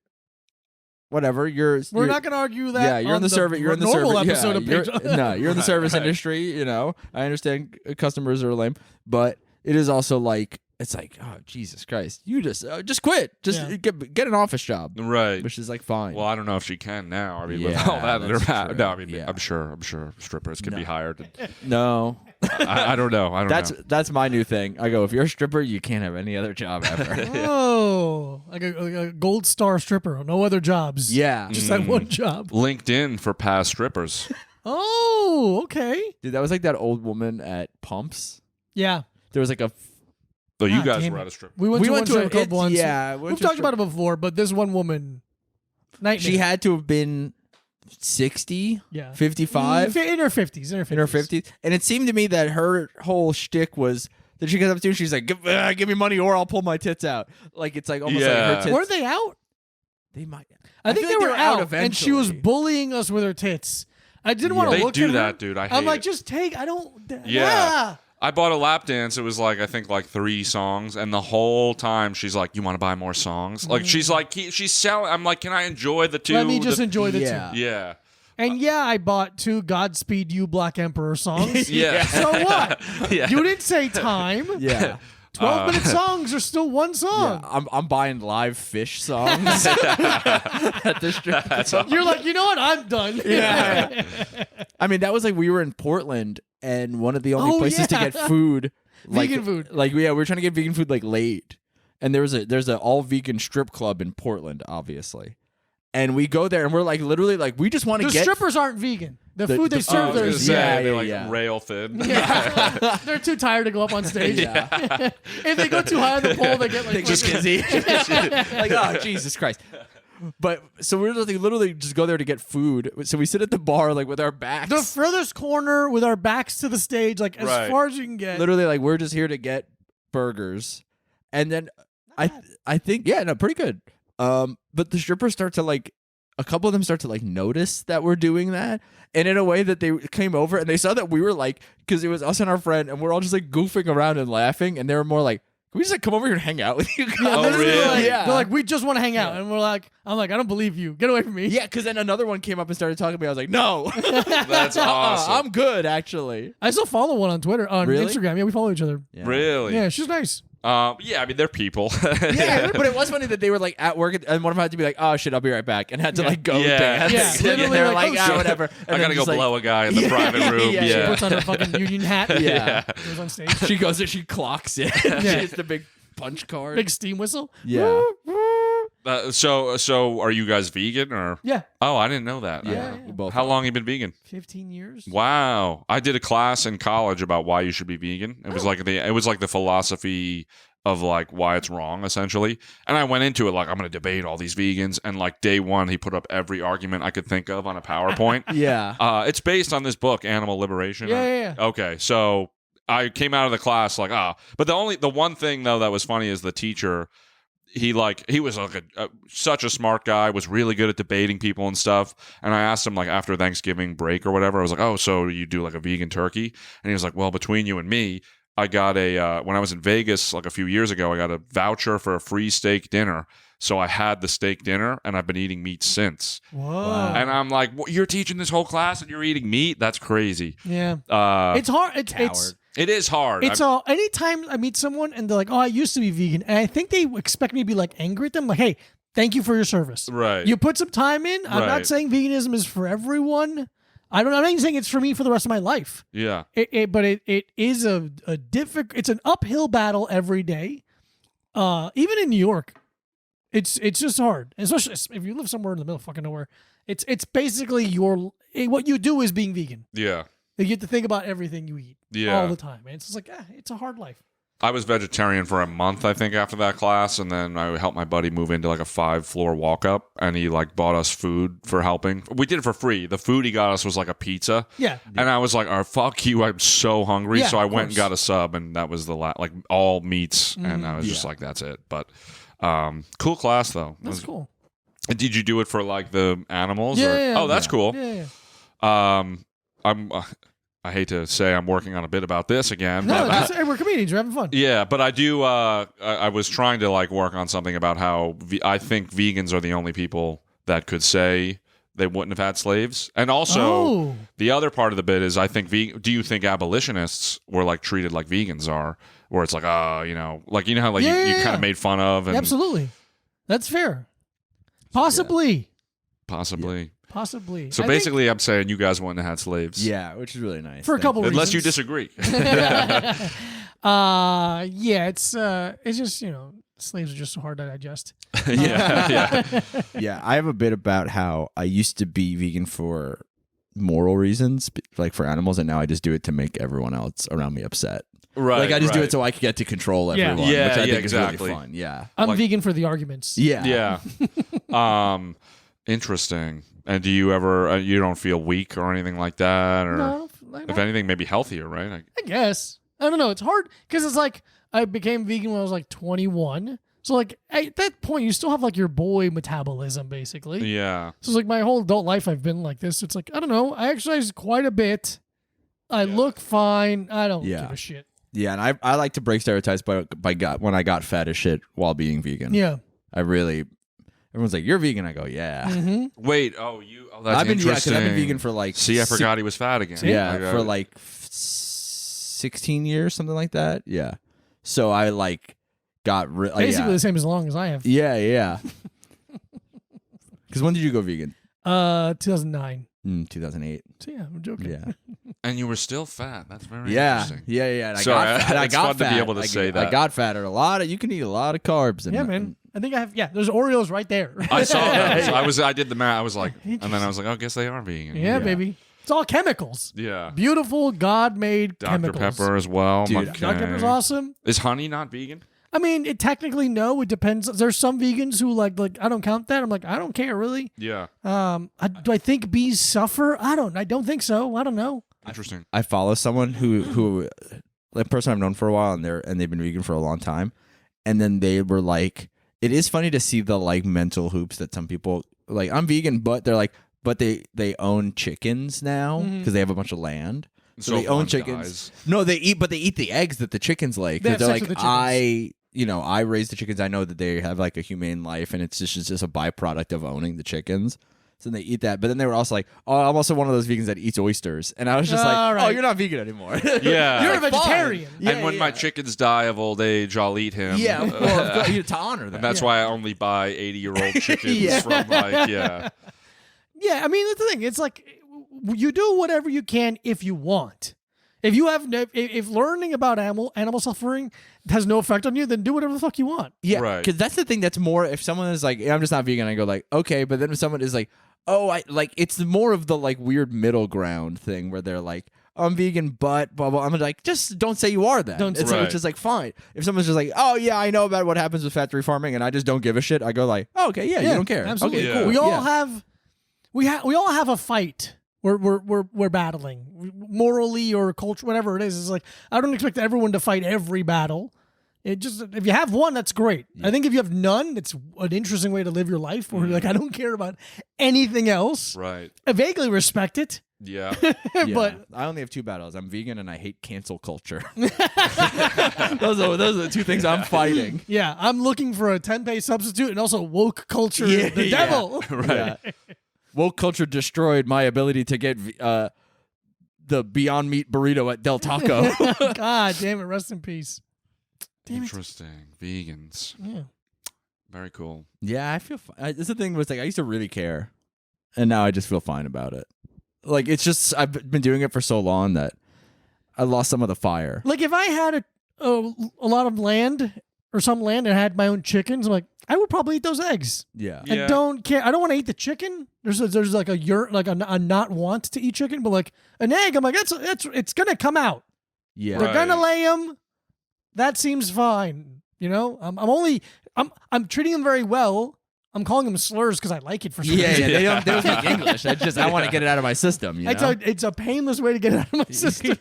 whatever. We're not going to argue that. Yeah, you're in on the service. You're in the normal service. episode of you're, Page. no, you're in the Right, service right. industry. I understand customers are lame, but it is also like it's like, oh Jesus Christ, you just quit, Yeah. get an office job, Right. which is like fine. Well, I don't know if she can now. I mean, with Yeah, all that, that's true. no. I mean, Yeah. I'm sure strippers can be hired. No, I don't know. I don't know. that's my new thing. I go, if you're a stripper, you can't have any other job ever. Oh, like a gold star stripper. No other jobs. Yeah, Just that one job. LinkedIn for past strippers. Oh, okay. dude, that was like that old woman at Pumps. Yeah. There was like So you God guys damn were it. at a strip. We went to one strip club it's- once. Yeah, We've talked about it before, but this one woman, nightmare. She had to have been 60, yeah. 55, in her 50s. in her 50s. And it seemed to me that her whole shtick was that she goes up to you and she's like, give me money or I'll pull my tits out. Like, it's like almost like her tits. Weren't they out? They might. I think feel they like were out, eventually. and she was bullying us with her tits. I didn't want to They look do at that, her. dude. I hate I'm like, it. just take. I don't. Yeah. I bought a lap dance. It was like, I think like 3 songs. And the whole time she's like, you want to buy more songs? Like, she's like, she's selling. I'm like, can I enjoy the 2? Let me just enjoy the Yeah. 2. Yeah. And yeah, I bought 2 Godspeed You Black Emperor songs. Yeah. So what? Yeah. You didn't say time. Yeah. 12-minute songs are still one song. Yeah, I'm buying live fish songs at the strip club. You're like, you know what? I'm done. Yeah. I mean, that was like we were in Portland, and one of the only Oh, places to yeah. get food, Vegan food. Like, yeah, we were trying to get vegan food like late, and there's a all vegan strip club in Portland, obviously, and we go there, and we're like literally like we just want to The get strippers aren't vegan. The The- food they the- serve I was there gonna is say, Yeah, they're yeah, like yeah. rail thin. Yeah. They're too tired to go up on stage. Yeah. If they go too high on the pole, they get like just fucking- dizzy. Like, oh, Jesus Christ. But so we're literally just go there to get food. So we sit at the bar like with our backs. the furthest corner with our backs to the stage, like as Right. far as you can get. Literally, like we're just here to get burgers, and then I think pretty good. But the strippers start to like. A couple of them start to like notice that we're doing that, and in a way that they came over and they saw that we were like, because it was us and our friend, and we're all just like goofing around and laughing, and they were more like, "Can we just like come over here and hang out with you guys?" Oh, They're really? like, Yeah. They're like, we just want to hang out, and I'm like, I don't believe you. Get away from me. Yeah, because then another one came up and started talking to me. I was like, "No, That's awesome. I'm good actually." I still follow one on Twitter, on Really? Instagram. Yeah, we follow each other. Yeah. Really? Yeah, she's nice. Yeah, I mean, they're people. Yeah, but it was funny that they were like at work, and one of them had to be like, "Oh shit, I'll be right back," and had to like go Yeah. dance. Yeah, and literally they were like, like, "Oh, "Ah, shit." whatever." And I then gotta go just, like, blow a guy in the private room. yeah, She Yeah. puts on a fucking union hat. Yeah. Goes on stage. She goes there, she clocks it. She hits the big punch card. Big steam whistle. Yeah. So are you guys vegan or? Yeah. Oh, I didn't know that. Yeah. We both How are. long you been vegan? 15 years. Wow. I did a class in college about why you should be vegan. It was like the philosophy of like why it's wrong essentially. And I went into it like I'm going to debate all these vegans, and like day 1 he put up every argument I could think of on a PowerPoint. Yeah. It's based on this book Animal Liberation. Yeah. Okay. So I came out of the class like, but the one thing though that was funny is the teacher, he was like such a smart guy, was really good at debating people and stuff. And I asked him like after Thanksgiving break or whatever, I was like, oh, so you do like a vegan turkey? And he was like, well, between you and me, I got when I was in Vegas like a few years ago, I got a voucher for a free steak dinner. So I had the steak dinner, and I've been eating meat since. Whoa. And I'm like, you're teaching this whole class and you're eating meat? That's crazy. Yeah. Uh, It's hard. It's Coward. it is hard. It's all. Anytime I meet someone and they're like, "Oh, I used to be vegan," and I think they expect me to be like angry at them, like, "Hey, thank you for your service. Right. You put some time in. I'm Right. not saying veganism is for everyone. I'm not even saying it's for me for the rest of my life. Yeah. But it is a difficult. It's an uphill battle every day. Even in New York, it's just hard, especially if you live somewhere in the middle of fucking nowhere. It's basically what you do is being vegan. Yeah. You get to think about everything you eat all the time, and it's just like it's a hard life. I was vegetarian for a month, I think, after that class, and then I helped my buddy move into like a 5-floor walk-up, and he like bought us food for helping. We did it for free. The food he got us was like a pizza, Yeah. and I was like, "Oh, fuck you! I'm so hungry." Yeah, so I of went and course. got a sub, and that was the like all meats, and I was just like, "That's it." But cool class though. That's cool. Did you do it for like the animals? Yeah, or? yeah, Oh, that's cool. Yeah, yeah. I hate to say I'm working on a bit about this again. No, but, hey, we're comedians. We're having fun. yeah, but I do. I was trying to like work on something about how I think vegans are the only people that could say they wouldn't have had slaves, and also the other part of the bit is I think do you think abolitionists were like treated like vegans are, where it's like like you know how like you kind of made fun of and Absolutely, that's fair. Possibly. possibly. Possibly. So I basically, I'm saying you guys wouldn't have had slaves. Yeah, which is really nice. for a couple Unless you reasons. disagree. Yeah, it's just slaves are just so hard to digest. yeah. Yeah, I have a bit about how I used to be vegan for moral reasons, like for animals, and now I just do it to make everyone else around me upset. Right, Like I just do right. it so I can get to control Yeah. everyone, Yeah, which I yeah, think is exactly. really fun. Yeah. I'm Like- vegan for the arguments. Yeah. Yeah. Interesting. And do you ever you don't feel weak or anything like that, or No, if anything, maybe healthier, right? I guess. I don't know. It's hard because it's like I became vegan when I was like 21. So like at that point, you still have like your boy metabolism basically. Yeah. So it's like my whole adult life, I've been like this. It's like I don't know. I exercise quite a bit. I look fine. I don't Yeah. give a shit. Yeah, and I like to break stereotypes when I got fat as shit while being vegan. Yeah. Everyone's like, "You're vegan." I go, "Yeah." Mm-hmm. Wait. That's I've been interesting. I've been vegan for like See, I forgot he was fat again. for like 16 years, something like that. Yeah. So I like got Basically the same as long as I have. yeah. Because when did you go vegan? 2009. 2008. So yeah, I'm joking. Yeah. And you were still fat. That's very Yeah. interesting. Yeah. And I Sorry, got fat. I it's got fun to be fat. able to say that. I got fatter. You can eat a lot of carbs. And, Yeah, man. I think I have. Yeah, there's Oreos right there. I saw those. I did the math. I was like, and then I was like, oh, I guess they are vegan. Yeah, baby. It's all chemicals. Yeah. Beautiful God-made Dr. chemicals. Pepper as well. Dude, Okay. Dr. Pepper's awesome. Is honey not vegan? I mean, technically no. It depends. There's some vegans who like I don't count that. I'm like I don't care really. Yeah. Do I think bees suffer? I don't think so. I don't know. Interesting. I follow someone who a person I've known for a while, and they've been vegan for a long time, and then they were like, it is funny to see the like mental hoops that some people like. I'm vegan, but they're like, but they own chickens now because they have a bunch of land, so they if own one chickens. dies- No, they eat the eggs that the chickens lay They have because they're sex like with the chickens. I raise the chickens. I know that they have like a humane life, and it's just a byproduct of owning the chickens. So they eat that. But then they were also like, oh, I'm also one of those vegans that eats oysters. And I was just like, All right. oh, you're not vegan anymore. Yeah. You're a Like, vegetarian. fine. And when my chickens die of old age, I'll eat him. Yeah, well, to honor them. And that's why I only buy 80-year-old chickens Yeah. from like, yeah. Yeah, I mean that's the thing. It's like you do whatever you can if you want. If you have if learning about animal suffering has no effect on you, then do whatever the fuck you want. Yeah, Right. because that's the thing. That's more if someone is like, I'm just not vegan, I go like, okay. But then if someone is like, oh, I like, it's more of the like weird middle ground thing where they're like, I'm vegan, but blah blah. I'm like, just don't say you are that. Don't It's say- like, it's just like fine. If someone's just like, oh yeah, I know about what happens with factory farming, and I just don't give a shit, I go like, oh, okay, yeah, you don't care. Absolutely. Okay, Yeah. cool. We all Yeah. have we all have a fight. We're battling morally or culture, whatever it is. It's like I don't expect everyone to fight every battle. It just if you have one, that's great. I think if you have none, it's an interesting way to live your life. Where you're like, I don't care about anything else. Right. I vaguely respect it, Yeah. Yeah. but I only have two battles. I'm vegan and I hate cancel culture. those are the two things I'm fighting. yeah, I'm looking for a 10-pay substitute and also woke culture. Yeah, the yeah. devil. Right. Yeah. Woke culture destroyed my ability to get the Beyond Meat burrito at Del Taco. God damn it! Rest in peace. Damn it. Interesting. Vegans. Yeah. Very cool. Yeah, I feel. This the thing was like I used to really care, and now I just feel fine about it. Like it's just I've been doing it for so long that I lost some of the fire. Like if I had a lot of land or some land and had my own chickens, I'm like, I would probably eat those eggs. Yeah. Yeah. I don't care. I don't want to eat the chicken. There's like a not want to eat chicken, but like an egg, I'm like it's gonna come out. Yeah. They're Right. gonna lay them. That seems fine. You know, I'm treating them very well. I'm calling them slurs because I like it for some Yeah, reason. they don't speak English. I want to get it out of my system. You know? It's a painless way to get it out of my system.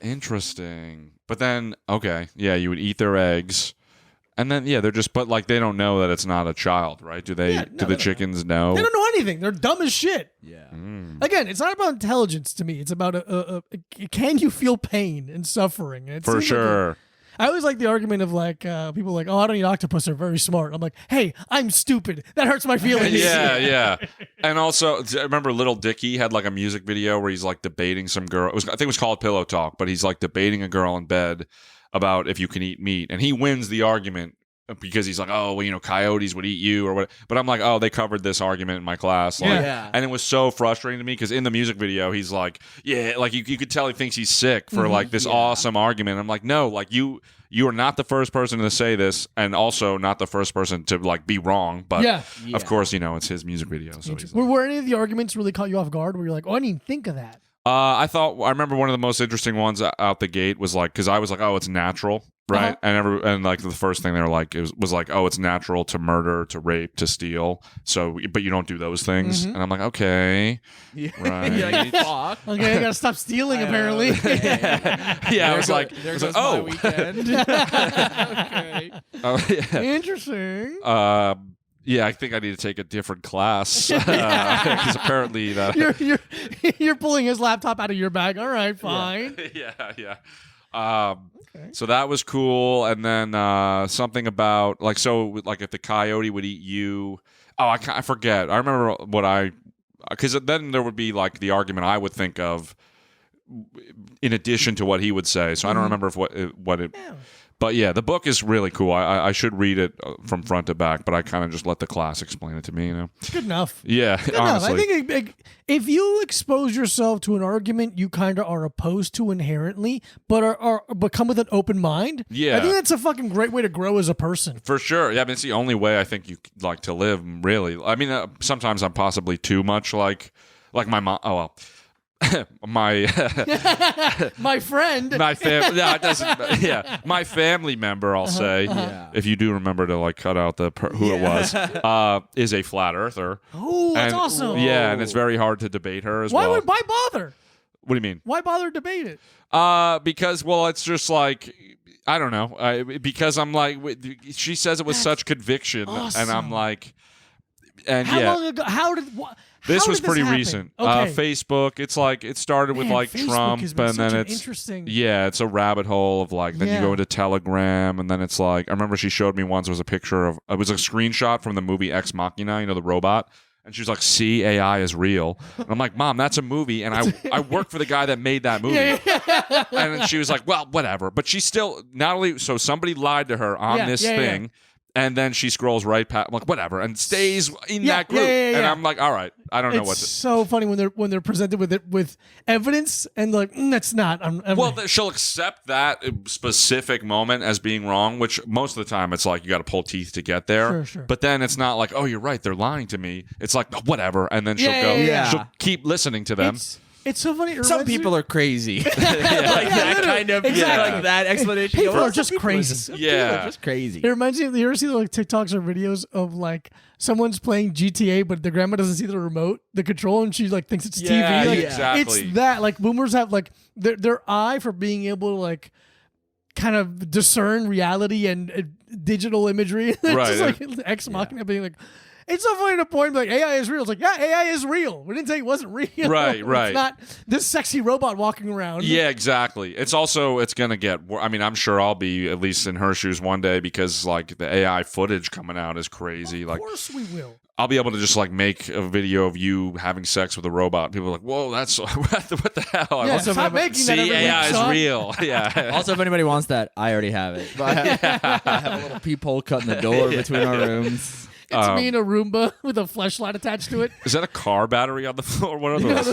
Interesting. But then, okay, yeah, you would eat their eggs, and then they're just, but like they don't know that it's not a child, right? Do they? Yeah, no, do they the don't. chickens know? They don't know anything. They're dumb as shit. Yeah. Again, it's not about intelligence to me. It's about can you feel pain and suffering? And it For seems like sure. I always like the argument of like people like, oh, I don't eat octopus. They're very smart. I'm like, hey, I'm stupid. That hurts my feelings. Yeah. And also, I remember Little Dicky had like a music video where he's like debating some girl. I think it was called Pillow Talk, but he's like debating a girl in bed about if you can eat meat, and he wins the argument because he's like, oh, well, coyotes would eat you or what. But I'm like, oh, they covered this argument in my class. Like, Yeah. And it was so frustrating to me because in the music video, he's like, yeah, like you could tell he thinks he's sick for like this awesome argument. I'm like, no, like you are not the first person to say this, and also not the first person to like be wrong. But Yeah. of course, it's his music video. So he's Were any of the arguments really caught you off guard where you're like, oh, I didn't even think of that? I remember one of the most interesting ones out the gate was like, because I was like, oh, it's natural, right? And like the first thing they were like was like, oh, it's natural to murder, to rape, to steal. So, but you don't do those things. And I'm like, okay, right? You're like, fuck. Okay, I gotta stop stealing. Apparently. I was like, my weekend. Okay. Oh, yeah. Interesting. Yeah, I think I need to take a different class because apparently that You're pulling his laptop out of your bag. All right, fine. yeah. So that was cool, and then something about like if the coyote would eat you. Oh, I forget. I remember because then there would be like the argument I would think of in addition to what he would say. So I don't remember what it. Yeah. But yeah, the book is really cool. I should read it from front to back, but I kind of just let the class explain it to me. Good enough. Yeah, Good honestly. enough. I think if you expose yourself to an argument you kind of are opposed to inherently, but come with an open mind. Yeah, I think that's a fucking great way to grow as a person. For sure. Yeah, I mean, it's the only way I think you like to live. Really. I mean, sometimes I'm possibly too much like my mom. Oh well. My friend, my family. No, it doesn't. Yeah, my family member. I'll say, if you do remember to like cut out who it was, is a flat earther. Oh, that's awesome. Yeah, and it's very hard to debate her as well. Why bother? What do you mean? Why bother debate it? Because it's just like. I don't know. Because I'm like, she says it with such conviction, awesome. And I'm like, and how long ago? This was pretty happen? recent. Okay. Facebook. It's like it started with like Facebook Trump, has been and then it's interesting. Yeah, it's a rabbit hole of like. Then you go into Telegram, and then it's like I remember she showed me once was a picture of it was a screenshot from the movie Ex Machina, you know, the robot, and she was like, "See, AI is real." And I'm like, "Mom, that's a movie, and I work for the guy that made that movie." And then she was like, "Well, whatever," but she still not only so somebody lied to her on this thing. And then she scrolls right past, I'm like, whatever, and stays in that group. And I'm like, all right, I don't know what to. It's so funny when they're presented with evidence and like, that's not. Well, she'll accept that specific moment as being wrong, which most of the time it's like you got to pull teeth to get there. Sure. But then it's not like, oh, you're right, they're lying to me. It's like, whatever, and then she'll go. Yeah. She'll keep listening to them. It's so funny. Some people are crazy. That kind of like that explanation. People are just crazy. People are just crazy. It reminds me. You ever see like TikToks or videos of like someone's playing GTA, but the grandma doesn't see the remote, the control, and she like thinks it's TV. Like, exactly. It's that like boomers have like their eye for being able to like kind of discern reality and digital imagery. It's Right. just like Ex Machina being like. It's so funny to point like AI is real. It's like, yeah, AI is real. We didn't say it wasn't real. Right. It's not this sexy robot walking around. Yeah, exactly. It's going to get, I mean, I'm sure I'll be at least in her shoes one day because like the AI footage coming out is crazy. Of course we will. I'll be able to just like make a video of you having sex with a robot. People are like, whoa, that's what the hell? Yeah, stop making that every AI week, is Sean. real. Yeah. Also, if anybody wants that, I already have it. I have a little peephole cut in the door between our rooms. It's me in a Roomba with a fleshlight attached to it. Is that a car battery on the floor? What are those?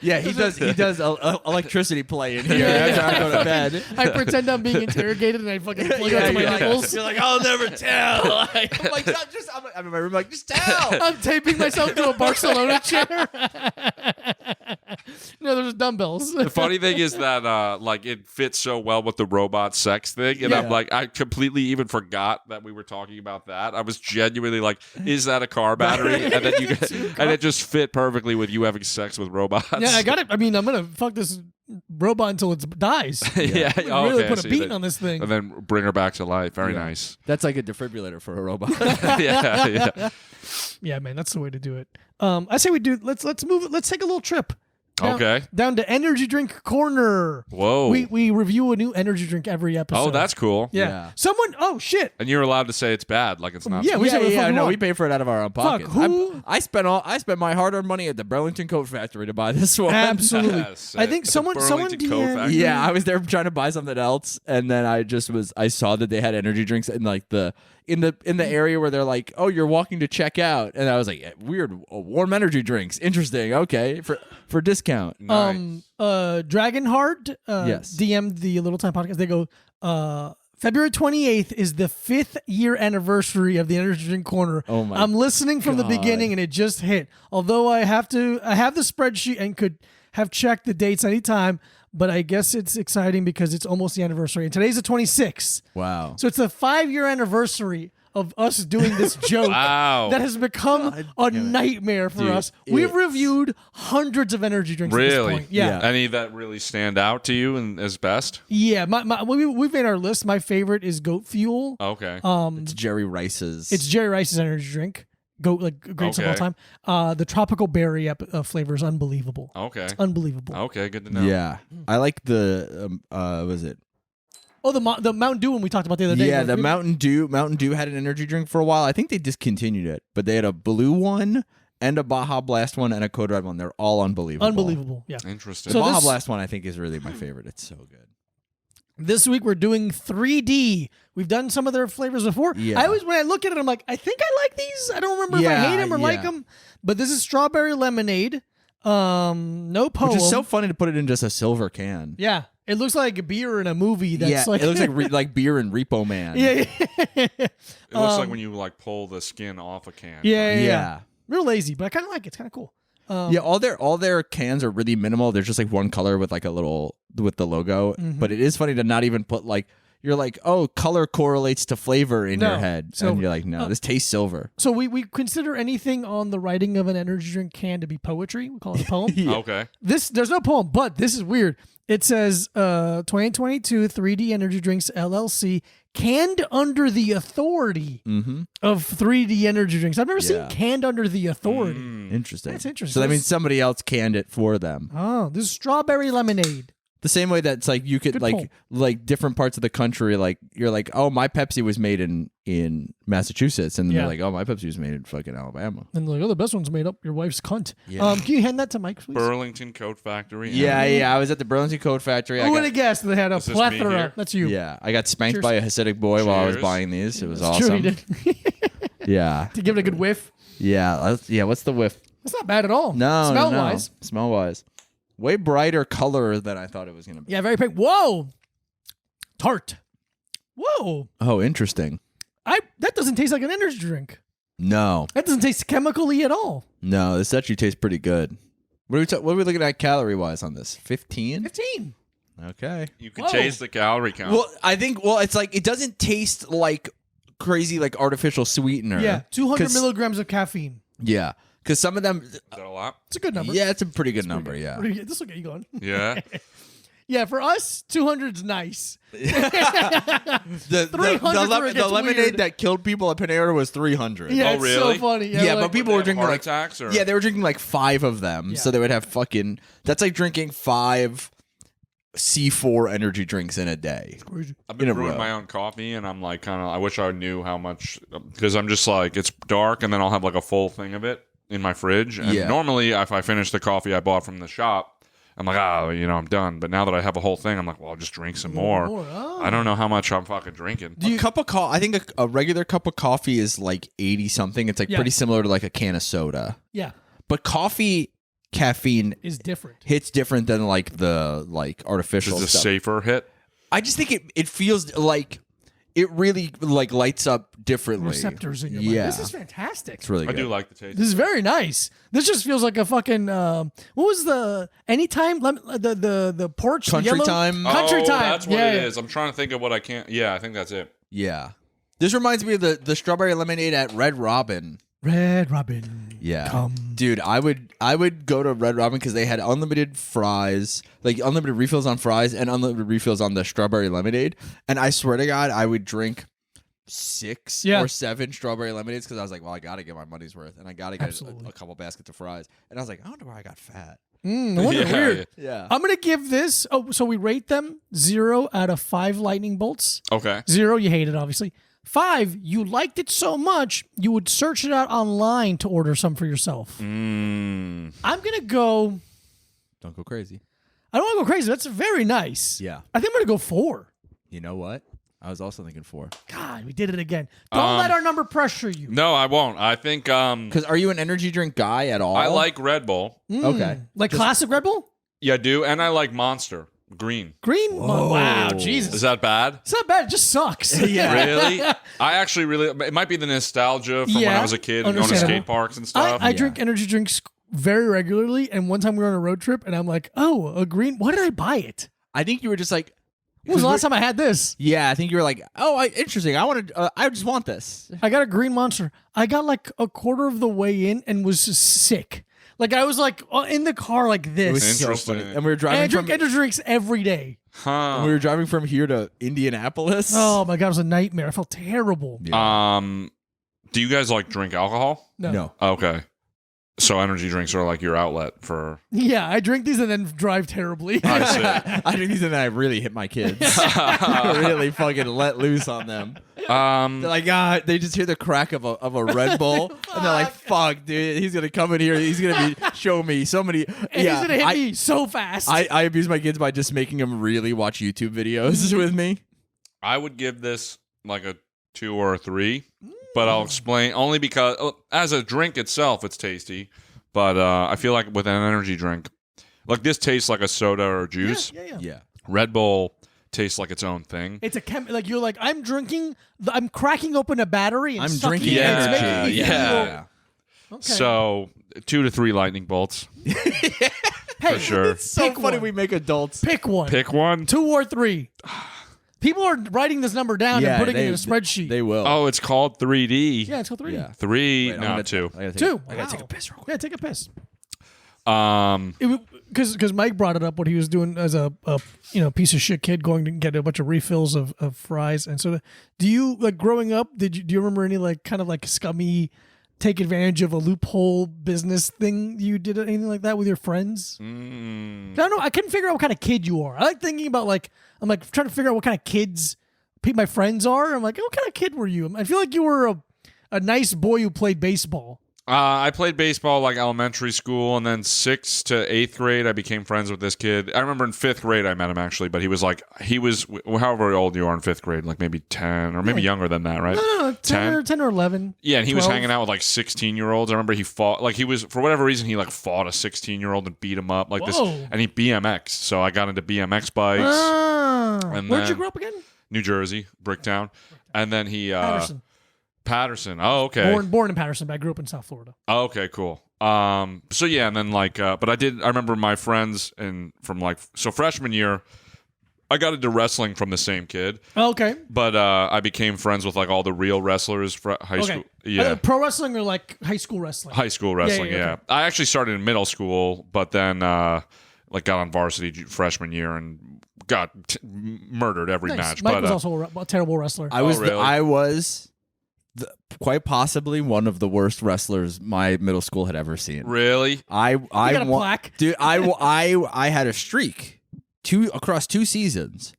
Yeah, he does electricity play in here after I go to bed. I pretend I'm being interrogated and I fucking plug it to my nipples. You're like, I'll never tell. I'm like, I'm in my room like, just tell. I'm taping myself to a Barcelona chair. No, there's dumbbells. The funny thing is that like it fits so well with the robot sex thing, and I'm like, I completely even forgot that we were talking about that. I was genuinely like, is that a car battery? And then and it just fit perfectly with you having sex with robots. Yeah, I got it. I mean, I'm gonna fuck this robot until it dies. Yeah, really put a beat on this thing, and then bring her back to life. Very nice. That's like a defibrillator for a robot. Yeah. Yeah, man, that's the way to do it. I say we do. Let's move it. Let's take a little trip. Down to Energy Drink Corner. Whoa. We review a new energy drink every episode. Oh, that's cool. Yeah. Someone. Oh shit. And you're allowed to say it's bad, like it's not. Yeah, we we pay for it out of our own pocket. I spent my hard-earned money at the Burlington Coat Factory to buy this one. Absolutely. Yes, I think someone Coat Yeah, I was there trying to buy something else, and then I saw that they had energy drinks in like in the area where they're like, oh, you're walking to check out, and I was like, weird, warm energy drinks, interesting, okay, for discount. Nice. Dragonheart yes. DM'd the Little Time Podcast. They go, February 28th is the 5th year anniversary of the Energy Drink Corner. Oh my I'm listening from the beginning and it just hit. Although I have the spreadsheet and could have checked the dates anytime, but I guess it's exciting because it's almost the anniversary. And today's the 26th. Wow. So it's the 5-year anniversary of us doing this joke that has become a nightmare for us. We've reviewed hundreds of energy drinks at this point. Yeah. Any that really stand out to you and as best? Yeah. We've made our list. My favorite is Goat Fuel. Okay. It's Jerry Rice's. It's Jerry Rice's energy drink. Great stuff all time. The tropical berry flavor is unbelievable. Okay. It's unbelievable. Okay, good to know. Yeah. I like the, was it? Oh, the Mountain Dew one we talked about the other day. Yeah, the Mountain Dew. Mountain Dew had an energy drink for a while. I think they discontinued it, but they had a blue one and a Baja Blast one and a Code Red one. They're all unbelievable. Unbelievable. Yeah. Interesting. The Baja Blast one I think is really my favorite. It's so good. This week we're doing 3D. We've done some of their flavors before. Yeah. When I look at it, I'm like, I think I like these. I don't remember if I hate them or like them. But this is strawberry lemonade. No poem. Which is so funny to put it in just a silver can. Yeah. It looks like a beer in a movie. That's it looks like like beer in Repo Man. Yeah. It looks like when you like pull the skin off a can. Yeah. Real lazy, but I kind of like it. It's kind of cool. All their cans are really minimal. They're just like one color with like a little with the logo. But it is funny to not even put like you're like, oh, color correlates to flavor in your head, and you're like, no, this tastes silver. So we consider anything on the writing of an energy drink can to be poetry. We call it a poem. Okay. There's no poem, but this is weird. It says 2022 3D Energy Drinks LLC canned under the authority of 3D Energy Drinks. I've never seen canned under the authority. Interesting. That's interesting. So that means somebody else canned it for them. Oh, this is strawberry lemonade. The same way that's like you could like different parts of the country, like you're like, oh, my Pepsi was made in Massachusetts, and then they're like, oh, my Pepsi was made in fucking Alabama. And they're like, oh, the best one's made up your wife's cunt. Yeah. Can you hand that to Mike, please? Burlington Coat Factory. Yeah. I was at the Burlington Coat Factory. Who would have guessed they had a plethora? That's you. Yeah, I got spanked by a Hasidic boy while I was buying these. It was awesome. True, he did. Yeah. To give it a good whiff. Yeah. What's the whiff? It's not bad at all. No. Smell-wise. Smell-wise. Way brighter color than I thought it was going to be. Yeah, very pink. Whoa. Tart. Whoa. Oh, interesting. That doesn't taste like an energy drink. No. That doesn't taste chemically at all. No, this actually tastes pretty good. What are we looking at calorie-wise on this? 15? 15. Okay. You can taste the calorie count. Well, I think, it's like it doesn't taste like crazy, like artificial sweetener. Yeah, 200 milligrams of caffeine. Yeah. Because some of them... Is that a lot? It's a good number. Yeah, it's a pretty good number, yeah. This will get you going. Yeah. Yeah, for us, 200's nice. The lemonade that killed people at Panera was 300. Yeah, Oh, it's really? so funny. Yeah, but people were drinking heart like... attacks? Or? Yeah, they were drinking like 5 of them, so they would have fucking... That's like drinking 5 C4 energy drinks in a day. I've been brewing my own coffee, and I'm like, I wish I knew how much, because I'm just like, it's dark, and then I'll have like a full thing of it in my fridge. And normally, if I finish the coffee I bought from the shop, I'm like, I'm done. But now that I have a whole thing, I'm like, well, I'll just drink some more. Oh. I don't know how much I'm fucking drinking. A cup of coffee, I think a regular cup of coffee is like 80 something. It's like pretty similar to like a can of soda. Yeah. But coffee caffeine is different. Hits different than like the artificial Is stuff. a safer hit? I just think it feels like it really like lights up differently. Receptors in your mind. This is fantastic. It's really good. I do like the taste. This is very nice. This just feels like a fucking what was the anytime the porch Country yellow? Time. Country Time. That's what it is. I'm trying to think of what I can't. Yeah, I think that's it. Yeah. This reminds me of the strawberry lemonade at Red Robin. Red Robin. Yeah. Dude, I would go to Red Robin because they had unlimited fries, like unlimited refills on fries and unlimited refills on the strawberry lemonade. And I swear to God, I would drink 6 or 7 strawberry lemonades because I was like, well, I got to get my money's worth and I got to get a couple baskets of fries. And I was like, I wonder why I got fat. I wonder weird. Yeah. I'm going to give this, so we rate them 0 out of 5 lightning bolts. Okay. 0, you hate it, obviously. 5, you liked it so much, you would search it out online to order some for yourself. I'm going to go... Don't go crazy. I don't want to go crazy. That's very nice. Yeah. I think I'm going to go 4. You know what? I was also thinking 4. God, we did it again. Don't let our number pressure you. No, I won't. I think... Because are you an energy drink guy at all? I like Red Bull. Okay. Like classic Red Bull? Yeah, I do. And I like Monster. Green. Green? Wow, Jesus. Is that bad? It's not bad. It just sucks. Really? I actually really. It might be the nostalgia from when I was a kid and going to understandable. skate parks and stuff. I drink energy drinks very regularly, and one time we were on a road trip, and I'm like, oh, a green. Why did I buy it? I think you were just like, When was the last time I had this? yeah, I think you were like, oh, interesting. I just want this. I got a green Monster. I got like a quarter of the way in and was just sick. Like I was like in the car like this. It was so Interesting. funny. And we were And I driving drink from energy drinks every day. Huh. we were driving from here to Indianapolis. Oh my god, it was a nightmare. I felt terrible. Do you guys like drink alcohol? No. Okay. So energy drinks are like your outlet for. Yeah, I drink these and then drive terribly. I see. I drink these and then I really hit my kids. Really fucking let loose on them. They're like, they just hear the crack of a Red Bull, and they're like, "Fuck, dude, he's gonna come in here. He's gonna show me so many." And he's gonna hit me so fast. I abuse my kids by just making them really watch YouTube videos with me. I would give this like a 2 or a 3, but I'll explain only because as a drink itself, it's tasty. But I feel like with an energy drink, like this tastes like a soda or juice. Yeah. Red Bull tastes like its own thing. It's like you're like I'm drinking. I'm cracking open a battery. And I'm sucking drinking it. It's energy. making me Yeah. feel- Okay. So 2 to 3 lightning bolts hey, for sure. It's so Pick funny one. we make adults. Pick one. Pick one. 2 or 3. People are writing this number down and putting it in a spreadsheet. They will. Oh, it's called 3D. yeah, it's called 3. Yeah. 3, Wait, I'm no, gonna- 2. I gotta take, 2. I gotta take a Wow. piss real quick. Yeah, take a piss. Because Because Mike brought it up what he was doing as a piece of shit kid going to get a bunch of refills of fries. And so do you like growing up, do you remember any like kind of like scummy take advantage of a loophole business thing you did, anything like that with your friends? I don't know. I couldn't figure out what kind of kid you are. I like thinking about I'm like trying to figure out what kind of kids my friends are. I'm like, what kind of kid were you? I feel like you were a nice boy who played baseball. I played baseball like elementary school, and then 6th to 8th grade, I became friends with this kid. I remember in 5th grade, I met him actually, but he was however old you are in 5th grade, like maybe 10 or maybe younger than that, right? No, 10 or 11. Yeah, and he 12. was hanging out with like 16-year-olds. I remember he fought, like he was, for whatever reason, he like fought a 16-year-old and beat him up like this. Whoa. And he BMX. So I got into BMX bikes. And Where'd you then- grow up again? New Jersey, Bricktown. And then he, Patterson. Oh, okay. Born in Patterson, but I grew up in South Florida. Oh, okay, cool. So yeah, and then but I remember my friends so freshman year, I got into wrestling from the same kid. Oh, okay. But I became friends with like all the real wrestlers for high school. Yeah. Pro wrestling or like high school wrestling? High school wrestling, yeah. okay. I actually started in middle school, but then got on varsity freshman year and got murdered every Nice. match. Mike but was also a terrible wrestler. I was really? quite possibly one of the worst wrestlers my middle school had ever seen. really? I got a plaque? Dude, I had a streak across 2 seasons.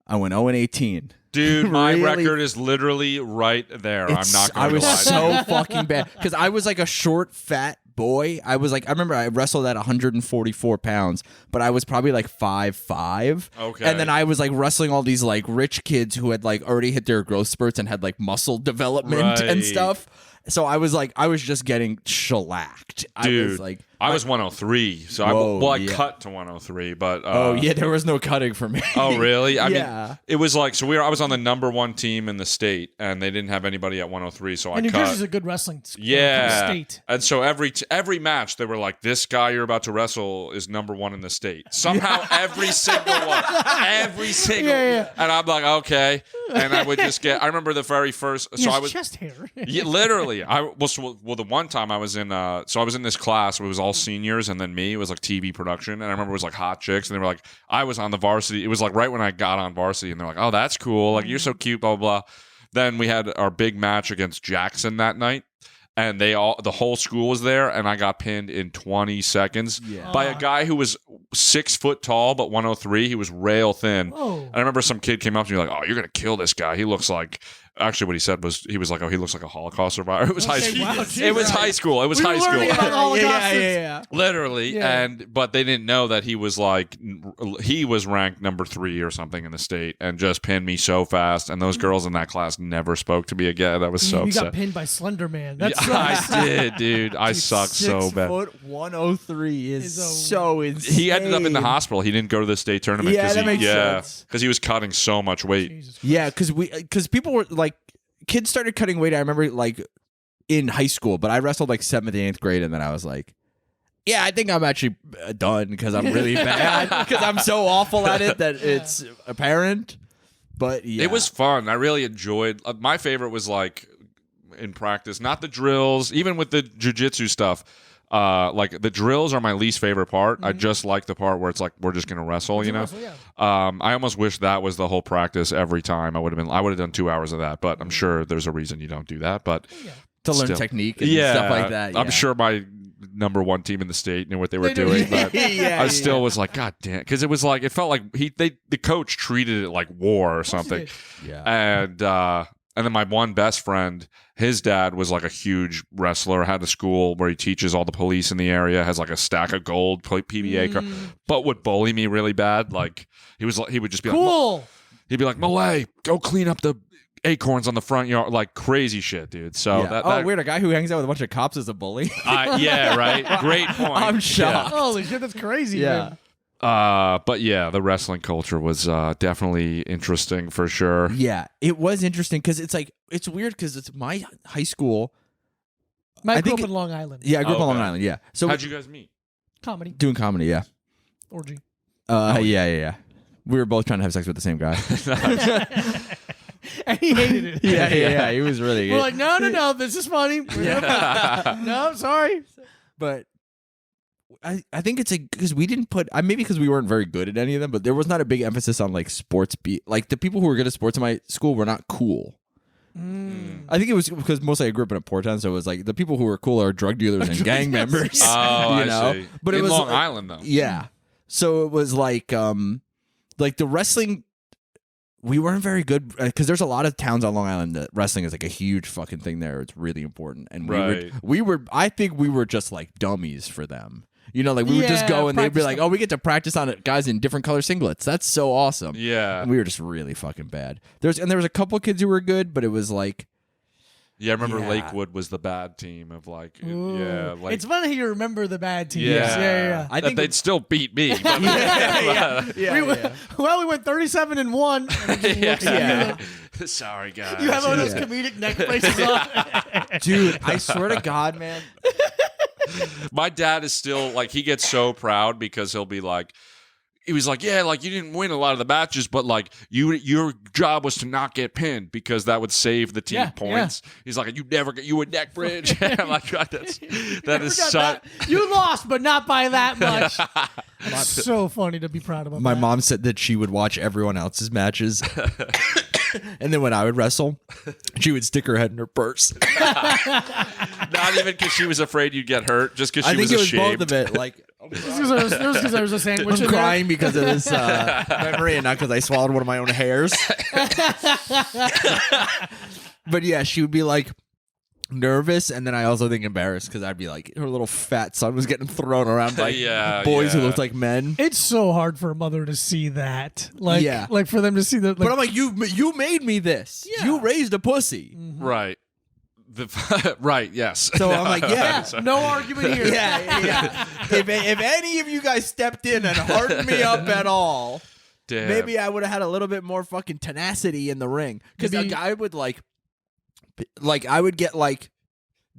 I went 0-18. Dude, my Really? record is literally right there. I'm not I going to was lie. so fucking bad because I was like a short, fat boy. I remember I wrestled at 144 pounds, but I was probably like 5'5". Okay. And then I was like wrestling all these like rich kids who had like already hit their growth spurts and had like muscle development and Right. stuff. So I was just getting shellacked. Dude, I was was 103, so Whoa, I yeah. cut to 103, but oh yeah, there was no cutting for me. Oh really? I Yeah. mean, it was like I was on the number 1 team in the state, and they didn't have anybody at 103, so and I New cut. Jersey's a good wrestling Yeah, state. and so every match they were like, "This guy you're about to wrestle is number 1 in the state." Somehow, every single one, Yeah. and I'm like, okay, and I would just get. I remember the very first. He So has I was chest hair. Yeah, literally. The one time I was in, I was in this class. It was all seniors, and then me. It was like TV production, and I remember it was like hot chicks, and they were like, I was on the varsity. It was like right when I got on varsity, and they're like, oh, that's cool. Like you're so cute, blah blah blah. Then we had our big match against Jackson that night, and the whole school was there, and I got pinned in 20 seconds by a guy who was 6 foot tall but 103. He was rail thin. Oh. And I remember some kid came up to me like, "Oh, you're gonna kill this guy. He looks like Actually, what he said was he was like, "Oh, he looks like a Holocaust survivor." It was high Okay, school. wow, It was high school. It was We were high school. learning about the Holocaust. yeah. Literally, Yeah. but they didn't know that he was like he was ranked number 3 or something in the state, and just pinned me so fast. And those girls in that class never spoke to me again. That was so You got upset. pinned by Slenderman. That's Yeah, I did, dude. I sucked so bad. 6'103" Is a- so insane. He ended up in the hospital. He didn't go to the state tournament. Yeah, that makes sense. Because he was cutting so much weight. Jesus Christ. Yeah, because people were like, kids started cutting weight. I remember like in high school, but I wrestled like 7th and 8th grade, and then I was like, yeah, I think I'm actually done because I'm really bad because I'm so awful at it that it's apparent. But yeah, It was fun. I really enjoyed. My favorite was like in practice, not the drills, even with the jujitsu stuff. Like the drills are my least favorite part. I just like the part where it's like we're just gonna wrestle, you know. Wrestle, yeah. I almost wish that was the whole practice every time. I would have done 2 hours of that, but I'm sure there's a reason you don't do that. But Yeah. to learn still. technique and stuff like that. I'm yeah. sure my number 1 team in the state knew what they were They do. doing, but Yeah, I still was like, God damn, because it was like it felt like the coach treated it like war or something, Yeah. and then my one best friend, his dad was like a huge wrestler, had a school where he teaches all the police in the area, has like a stack of gold PBA card, but would bully me really bad. Like he would just be like, Cool. he'd be like, Millea, go clean up the acorns on the front yard, like crazy shit, dude. So Yeah. that weird. A guy who hangs out with a bunch of cops is a bully. yeah, right. Great point. I'm shocked. Holy shit, that's crazy. Man. But yeah, the wrestling culture was definitely interesting for sure. Yeah, it was interesting because it's like it's weird because it's my high school. I I grew think up in Long Island. Yeah, I grew up on Okay. Long Island. Yeah, so How'd you guys meet? Comedy. doing comedy. Yeah, Orgy. yeah. We were both trying to have sex with the same guy. And he hated it. yeah. He was really We're good. like, no, this is funny. No, sorry. But I think it's because we didn't put maybe because we weren't very good at any of them, but there was not a big emphasis on like sports. Like the people who were good at sports in my school were not cool. I think it was because mostly I grew up in a poor town, so it was like the people who were cool are drug dealers and gang members. Oh, you I know? see. But in it was Long like- Island though. Yeah. So it was like the wrestling. We weren't very good because there's a lot of towns on Long Island that wrestling is like a huge fucking thing there. It's really important, and Right. we were. I think we were just like dummies for them. You know, like we would just Yeah, go and they'd be practice like, them. "Oh, we get to practice on it, guys in different color singlets. That's so awesome." Yeah. And we were just really fucking bad. There was a couple kids who were good, but it was like, Yeah, I remember Yeah. Lakewood was the bad team of like Ooh. yeah, like It's funny how you remember the bad teams. yeah. Yeah. I That think they'd still beat me. But We went 37-1. yeah. Sorry guys. You have one of those Yeah. comedic neck braces on. dude. I swear to God, man. My dad is still like he gets so proud because he was like, yeah, like you didn't win a lot of the matches, but like your job was to not get pinned because that would save the team Yeah, points. He's like, you would neck bridge. I'm like, God, that is Forgot such. that. You lost, but not by that much. That's so funny to be proud of. My mom said that she would watch everyone else's matches. And then when I would wrestle, she would stick her head in her purse. Not even because she was afraid you'd get hurt, just because I she think was it was ashamed. both of it. Like, Because there was a sandwich I'm in there. crying because of this memory and not because I swallowed one of my own hairs. But yeah, she would be like nervous, and then I also think embarrassed because I'd be like, her little fat son was getting thrown around by Yeah, boys who yeah. looked like men. It's so hard for a mother to see that. Like, Yeah. like for them to see that. Like, But I'm like, you made me this. Yeah. You raised a pussy. Right. Right. Yes. So I'm like, yeah. no argument here. Yeah. If any of you guys stepped in and hardened me up at all, Damn. maybe I would have had a little bit more fucking tenacity in the ring. Because Maybe- I would I would get like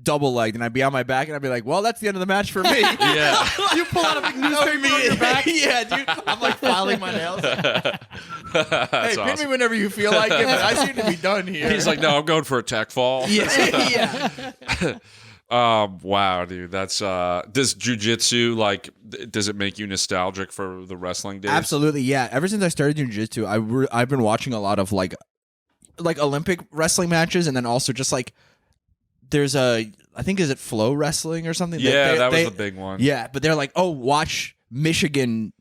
double legged and I'd be on my back and I'd be like, well, that's the end of the match for me. Yeah. You pull out a big newspaper on your back. Yeah, dude. I'm like filing my nails. Hey, That's pin me awesome. whenever you feel like it, but I seem to be done here. He's like, no, I'm going for a tech fall. yeah. Wow, dude. That's does jujitsu does it make you nostalgic for the wrestling days? Absolutely, yeah. Ever since I started doing jiu-jitsu, I've been watching a lot of like Olympic wrestling matches, and then also just like there's I think is it Flow Wrestling or something? Yeah, that was the big one. Yeah, but they're like, oh, watch Michigan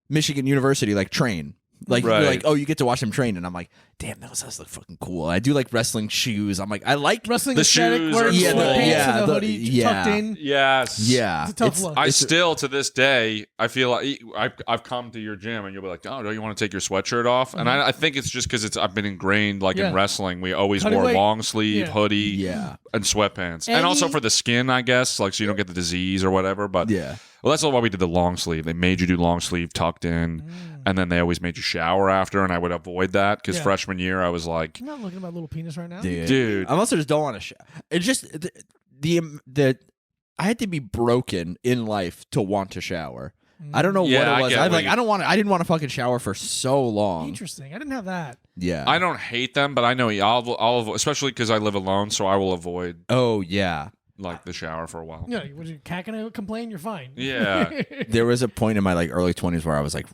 University like train. Like Right. you're like, oh, you get to watch them train, and I'm like, damn, those guys look fucking cool. I do like wrestling shoes. I'm like, I like Wrestling The aesthetic, shoes wearing are cool. sweatpants Yeah, and a the- hoodie yeah. tucked in. Yes. Yeah, It's a tough look. I still, to this day, I feel like I've come to your gym and you'll be like, oh, don't you want to take your sweatshirt off? And I think it's just because I've been ingrained, like Yeah. in wrestling, we always Cutting wore weight. long sleeve, Yeah. hoodie, Yeah. and sweatpants. And also for the skin, I guess, like so you don't get the disease or whatever. But Yeah. well, that's why we did the long sleeve. They made you do long sleeve tucked in, and then they always made you shower after, and I would avoid that because Yeah. freshman year I was like, I'm not looking at my little penis right now. dude. I also just don't want to. It's just the I had to be broken in life to want to shower. I don't know Yeah, I what it was. get I'm what like, you- I don't want. I didn't want to fucking shower for so long. Interesting. I didn't have that. Yeah. I don't hate them, but I know I'll especially because I live alone, so I will avoid Oh yeah. like the shower for a while. Yeah, would you cacking complain? You're fine. Yeah. There was a point in my like early 20s where I was like,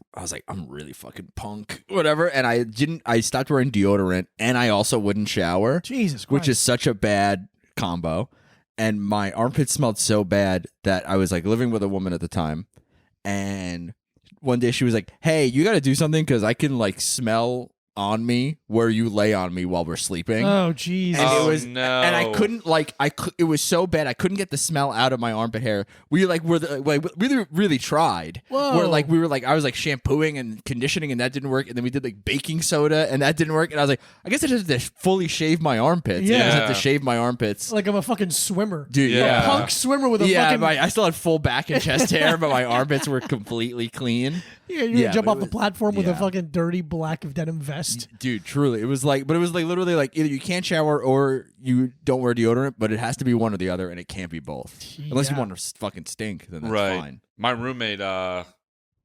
I'm really fucking punk, whatever. And I stopped wearing deodorant, and I also wouldn't shower, Jesus Christ. which is such a bad combo. And my armpits smelled so bad that I was like living with a woman at the time, and one day she was like, "Hey, you got to do something because I can like smell on me where you lay on me while we're sleeping." Oh, jeez. And Oh, it was, no. and I couldn't it was so bad I couldn't get the smell out of my armpit hair. We really tried. Whoa. Where like I was like shampooing and conditioning, and that didn't work. And then we did like baking soda, and that didn't work. And I was like, I guess I just have to fully shave my armpits. Yeah. I just have to shave my armpits. Like I'm a fucking swimmer. Dude, Yeah. A punk swimmer with a fucking... I still had full back and chest hair, but my armpits were completely clean. Yeah, you're gonna jump but off it the was- platform with a yeah. fucking dirty black denim vest. Dude, truly, it was like literally like either you can't shower or you don't wear deodorant, but it has to be one or the other, and it can't be both. Unless you Yeah. want to fucking stink, then that's Right. fine. My roommate,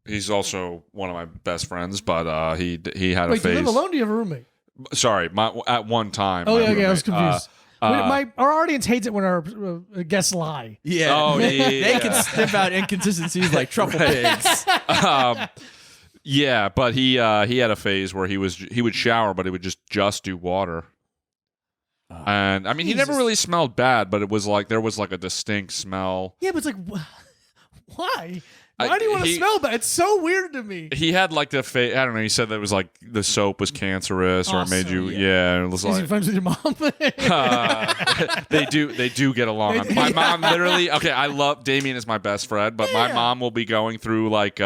he's also one of my best friends, but he had a Wait, do you phase. live alone or do you have a roommate? Sorry, at one time. Oh, my yeah, okay, I was roommate, confused. Our audience hates it when our guests lie. Yeah. Oh, yeah, They yeah. can sniff out inconsistencies like truffle pigs. Yeah, but he had a phase where he would shower, but he would just do water. And I mean, he never Jesus. really smelled bad, but it was like there was like a distinct smell. Yeah, but it's like, why? I- Why do you want to he- smell that? It's so weird to me. He had like the I don't know. He said that it was like the soap was cancerous or it made you. Awesome. Yeah, it was Is he like. friends with your mom? They do get along. They do, My yeah. mom literally. Okay, I love Damien is my best friend, but my Yeah. mom will be going through like.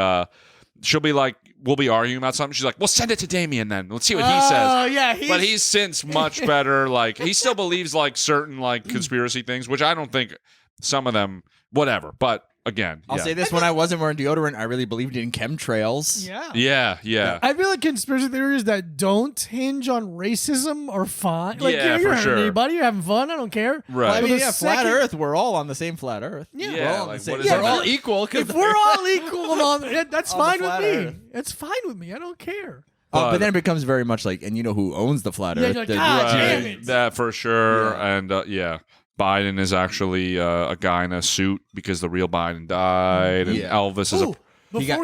She'll be like, we'll be arguing about something. She's like, well, send it to Damien then. Let's see what he says. Oh, yeah. But he's since much better. Like he still believes like certain like conspiracy things, which I don't think some of them. Whatever. But again, I'll yeah. say this: when I wasn't wearing deodorant, I really believed in chemtrails. Yeah. Yeah. I feel like conspiracy theories that don't hinge on racism are fine. Like, Yeah, you're for hurting sure. anybody. You're having fun. I don't care. Right. Well, I But mean, the yeah, flat second- Earth. We're all on the same flat Earth. Yeah. Yeah, We're all on like, the same. what is We're that? all equal. If we're all equal and all, that's On the fine with flat me. earth. It's fine with me. I don't care. But then it becomes very much like, and you know who owns the flat Yeah, Earth? you're like, The- "God damn Right. it." That for sure. Yeah. And yeah. Biden is actually a guy in a suit because the real Biden died, and Yeah. Elvis is Ooh,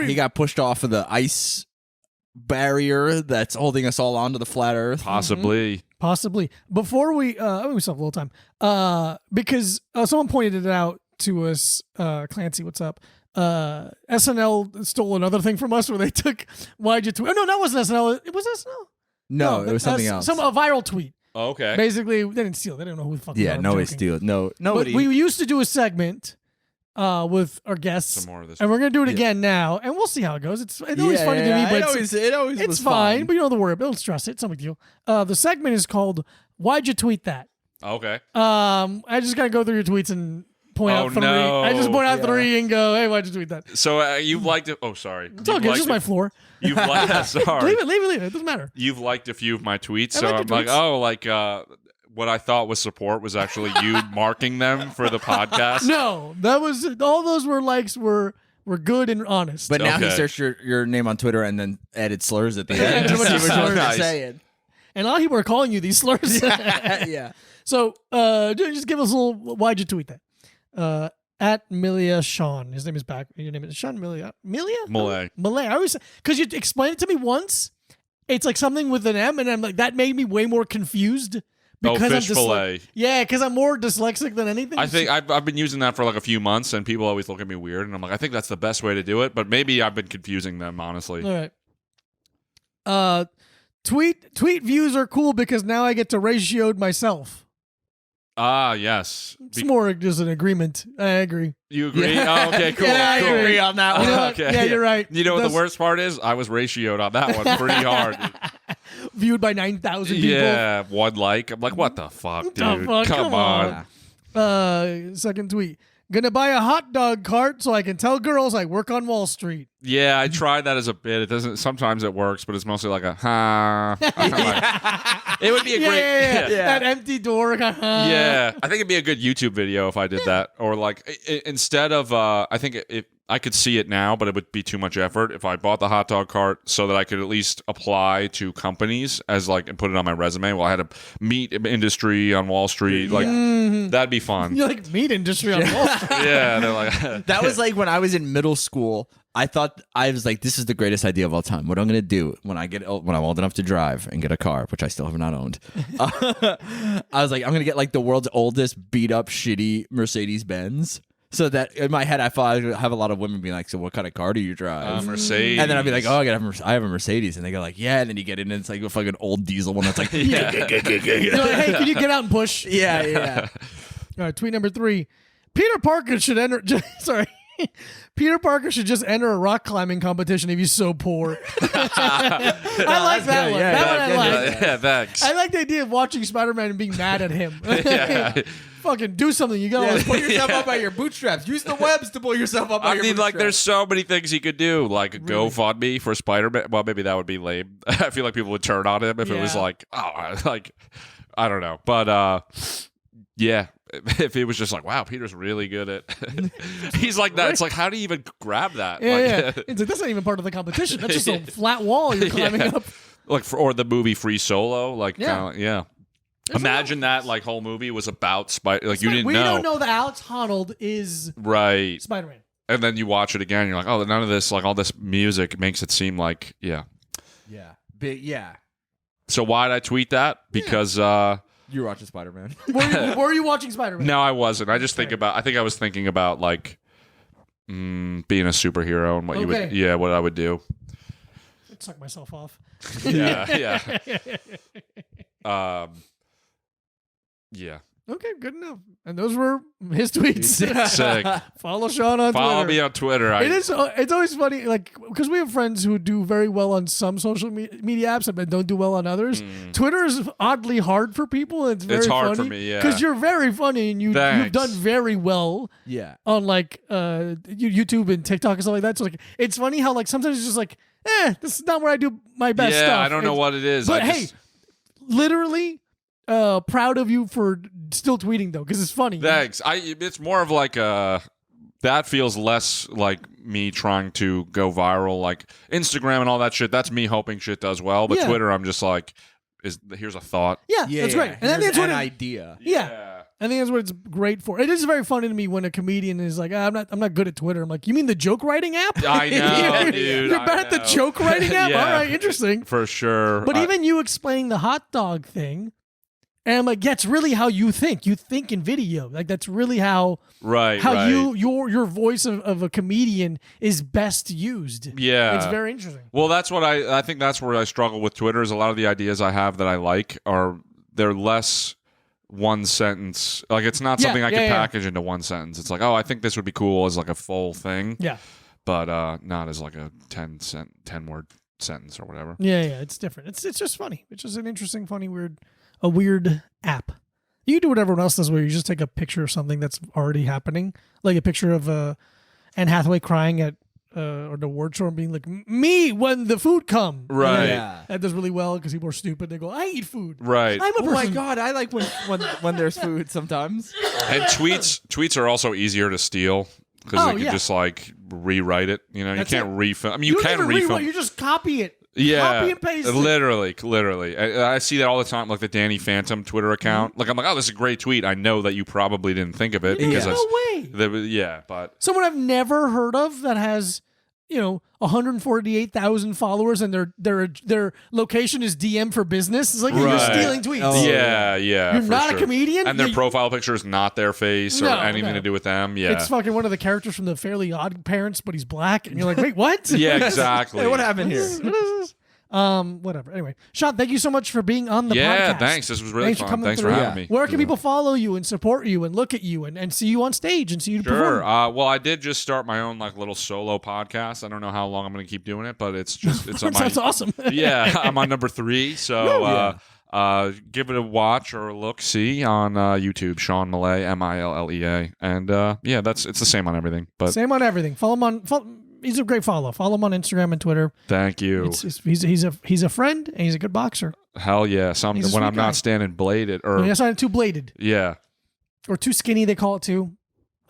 he got pushed off of the ice barrier that's holding us all onto the flat Earth. possibly. Possibly. Before we still have a little time. Because someone pointed it out to us. Clancy, what's up? SNL stole another thing from us where they took why'd you tweet? Oh no, that wasn't SNL. It was SNL. No, it was something else. A viral tweet. Oh, okay. Basically, they didn't steal. They didn't know who the fuck. Yeah, I'm nobody joking. steals. No, But nobody. we used to do a segment with our guests, Some more of this. and we're gonna do it Yeah. again now, and we'll see how it goes. It's always funny to me, but it always it's was fine. But you know the word. Don't stress it. It's no big deal. The segment is called "Why'd you tweet that?" Okay. I just gotta go through your tweets and point Oh, out three. no. I just point out Yeah. three and go, "Hey, why'd you tweet that?" So you've liked it. Oh, sorry. It's all good. It's just my floor. You've liked. Sorry. Leave it. It doesn't matter. You've liked a few of my tweets, I so like I'm your like, tweets. oh, like what I thought was support was actually you marking them for the podcast. No, that was all. Those were likes were good and honest. But now he Okay. searched your name on Twitter and then added slurs at the Yeah, end to a bunch see of which ones slurs. you're Nice. saying. and a lot of people are calling you these slurs. Yeah. So just give us a little. Why'd you tweet that? At Millea Sean. His name is back. Your name is Sean Millea. Millea. Millea. I always because you explained it to me once. It's like something with an M, and I'm like that made me way more confused. Because I'm fish fillet. Yeah, because I'm more dyslexic than anything. I think I've been using that for like a few months, and people always look at me weird, and I'm like, I think that's the best way to do it, but maybe I've been confusing them, honestly. All right. Tweet views are cool because now I get to ratioed myself. Ah, yes. It's more just an agreement. I agree. You agree? Oh, okay, cool. Yeah, I cool. agree on that You know what? Okay. Yeah, you're right. You know what the worst part is? I was ratioed on that one pretty hard. Viewed by 9,000 people. Yeah, one like. I'm like, what the fuck, dude? the fuck? Come on. Second tweet. Gonna buy a hot dog cart so I can tell girls I work on Wall Street. Yeah, I tried that as a bit. It doesn't. Sometimes it works, but it's mostly like a ha. It would be a great. Yeah. That empty door. Yeah, I think it'd be a good YouTube video if I did that, or like instead of. I think I could see it now, but it would be too much effort if I bought the hot dog cart so that I could at least apply to companies as like and put it on my resume. Well, I had a meat industry on Wall Street, like that'd be fun. You're like meat industry on Wall Street. Yeah, they're like That was like when I was in middle school. I thought I was like, this is the greatest idea of all time. What I'm gonna do when I'm old enough to drive and get a car, which I still have not owned. I was like, I'm gonna get like the world's oldest beat up shitty Mercedes Benz. So that in my head, I thought I'd have a lot of women being like, so what kind of car do you drive? Mercedes. And then I'd be like, oh, I have a Mercedes. And they go like, yeah. And then you get in and it's like a fucking old diesel one that's like, You're like, hey, can you get out and push? yeah. All right, tweet number 3. Peter Parker should enter. Sorry. Peter Parker should just enter a rock climbing competition if he's so poor. I like that one. That one I like. Yeah, thanks. I like the idea of watching Spider-Man and being mad at him. Yeah. Fucking do something. You gotta Pull yourself up by your bootstraps. Use the webs to pull yourself up by your bootstraps. like, there's so many things he could do. Like, GoFundMe for Spider-Man. Well, maybe that would be lame. I feel like people would turn on him if it was like, oh, like, I don't know. But, yeah, if it was just like, wow, Peter's really good at. He's like that. It's like, how do you even grab that? Yeah. It's like, that's not even part of the competition. That's just a flat wall you're climbing up. Like, or the movie Free Solo. Like, Yeah. Imagine that like whole movie was about Spider. Like, you didn't we know. don't know that Alex Honnold is right. Spider-Man. And then you watch it again, and you're like, oh, none of this, like all this music makes it seem like, yeah. So why did I tweet that? Because you were watching Spider-Man. Were you watching Spider-Man? no, I wasn't. I just I think I was thinking about like being a superhero and what you would, what I would do. I'd suck myself off. Yeah. Yeah. Okay, good enough. And those were his tweets. Sick. Follow Sean on Twitter. Follow me on Twitter. It's always funny, like, because we have friends who do very well on some social media apps and don't do well on others. Twitter is oddly hard for people. And it's hard funny for me, yeah. because you're very funny and you've done very well. Yeah. On like YouTube and TikTok and stuff like that. So like, it's funny how like sometimes it's just like, this is not where I do my best stuff. Yeah, I don't know what it is. But hey, literally. Proud of you for still tweeting though, because it's funny. Thanks. It's more of like that feels less like me trying to go viral, like Instagram and all that shit. That's me hoping shit does well. But Twitter, I'm just like, here's a thought. Yeah, that's great. And I think that's an idea. Yeah. I think that's what it's great for. It is very funny to me when a comedian is like, I'm not good at Twitter. I'm like, you mean the joke writing app? I know, dude. You're bad at the joke writing app? Yeah. All right, interesting. For sure. But even you explaining the hot dog thing, and I'm like, that's really how you think. You think in video. Like that's really how your voice of a comedian is best used. Yeah. It's very interesting. Well, that's what I think that's where I struggle with Twitter is a lot of the ideas I have that I like they're less one sentence. Like it's not something I can package into one sentence. It's like, oh, I think this would be cool as like a full thing. Yeah. But not as like a 10 word sentence or whatever. Yeah, it's different. It's just funny. It's just an interesting, funny, a weird app. You can do what everyone else does where you just take a picture of something that's already happening. Like a picture of Anne Hathaway crying at or the award show and being like, me when the food comes. Right. That does really well because people are stupid. They go, I eat food. Right. I'm a person. Oh my God, I like when there's food sometimes. And tweets are also easier to steal because they can just like rewrite it. You know, you can't refilm. I mean, you can refilm. You just copy it. Yeah, copy and paste. Literally. I see that all the time, like the Danny Phantom Twitter account. Like I'm like, oh, this is a great tweet. I know that you probably didn't think of it because no way. But someone I've never heard of that has 148,000 followers and their location is DM for business. It's like you're stealing tweets. Oh, yeah. You're not a comedian, and their profile picture is not their face or anything to do with them. Yeah, it's fucking one of the characters from the Fairly Odd Parents, but he's black, and you're like, wait, what? Yeah, exactly. Hey, what happened here? What is this? Whatever. Anyway, Sean, thank you so much for being on the podcast. Yeah, thanks. This was really fun. Thanks for having me. Where can people follow you and support you and look at you and see you on stage and see you perform? Well, I did just start my own like little solo podcast. I don't know how long I'm going to keep doing it, but it's on my. Sounds awesome. Yeah, I'm on number 3. So give it a watch or a look see on YouTube. Sean Millea, Millea, and it's the same on everything. But same on everything. Follow him on. He's a great follow. Follow him on Instagram and Twitter. Thank you. He's a friend and he's a good boxer. Hell yeah! When I'm not standing bladed or that's not too bladed. Yeah. Or too skinny, they call it too.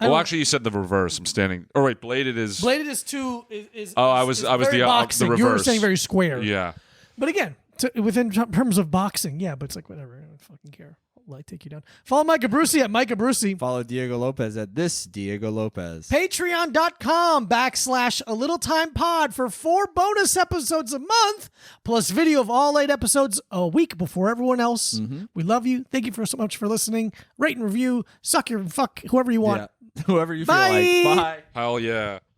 Well, actually, you said the reverse. I'm standing. Oh wait, bladed is. Bladed is too. Is I was the boxing. reverse. You were saying very square. Yeah. But again, within terms of boxing, yeah. But it's like whatever. I don't fucking care. I'll take you down. Follow Micah Brucey at Micah Brucey. Follow Diego Lopez at this Diego Lopez. Patreon.com/a-little-time-pod for 4 bonus episodes a month, plus video of all 8 episodes a week before everyone else. Mm-hmm. We love you. Thank you so much for listening. Rate and review. Suck your fuck whoever you want. Yeah. Whoever you feel Bye. like. Bye. Hell yeah.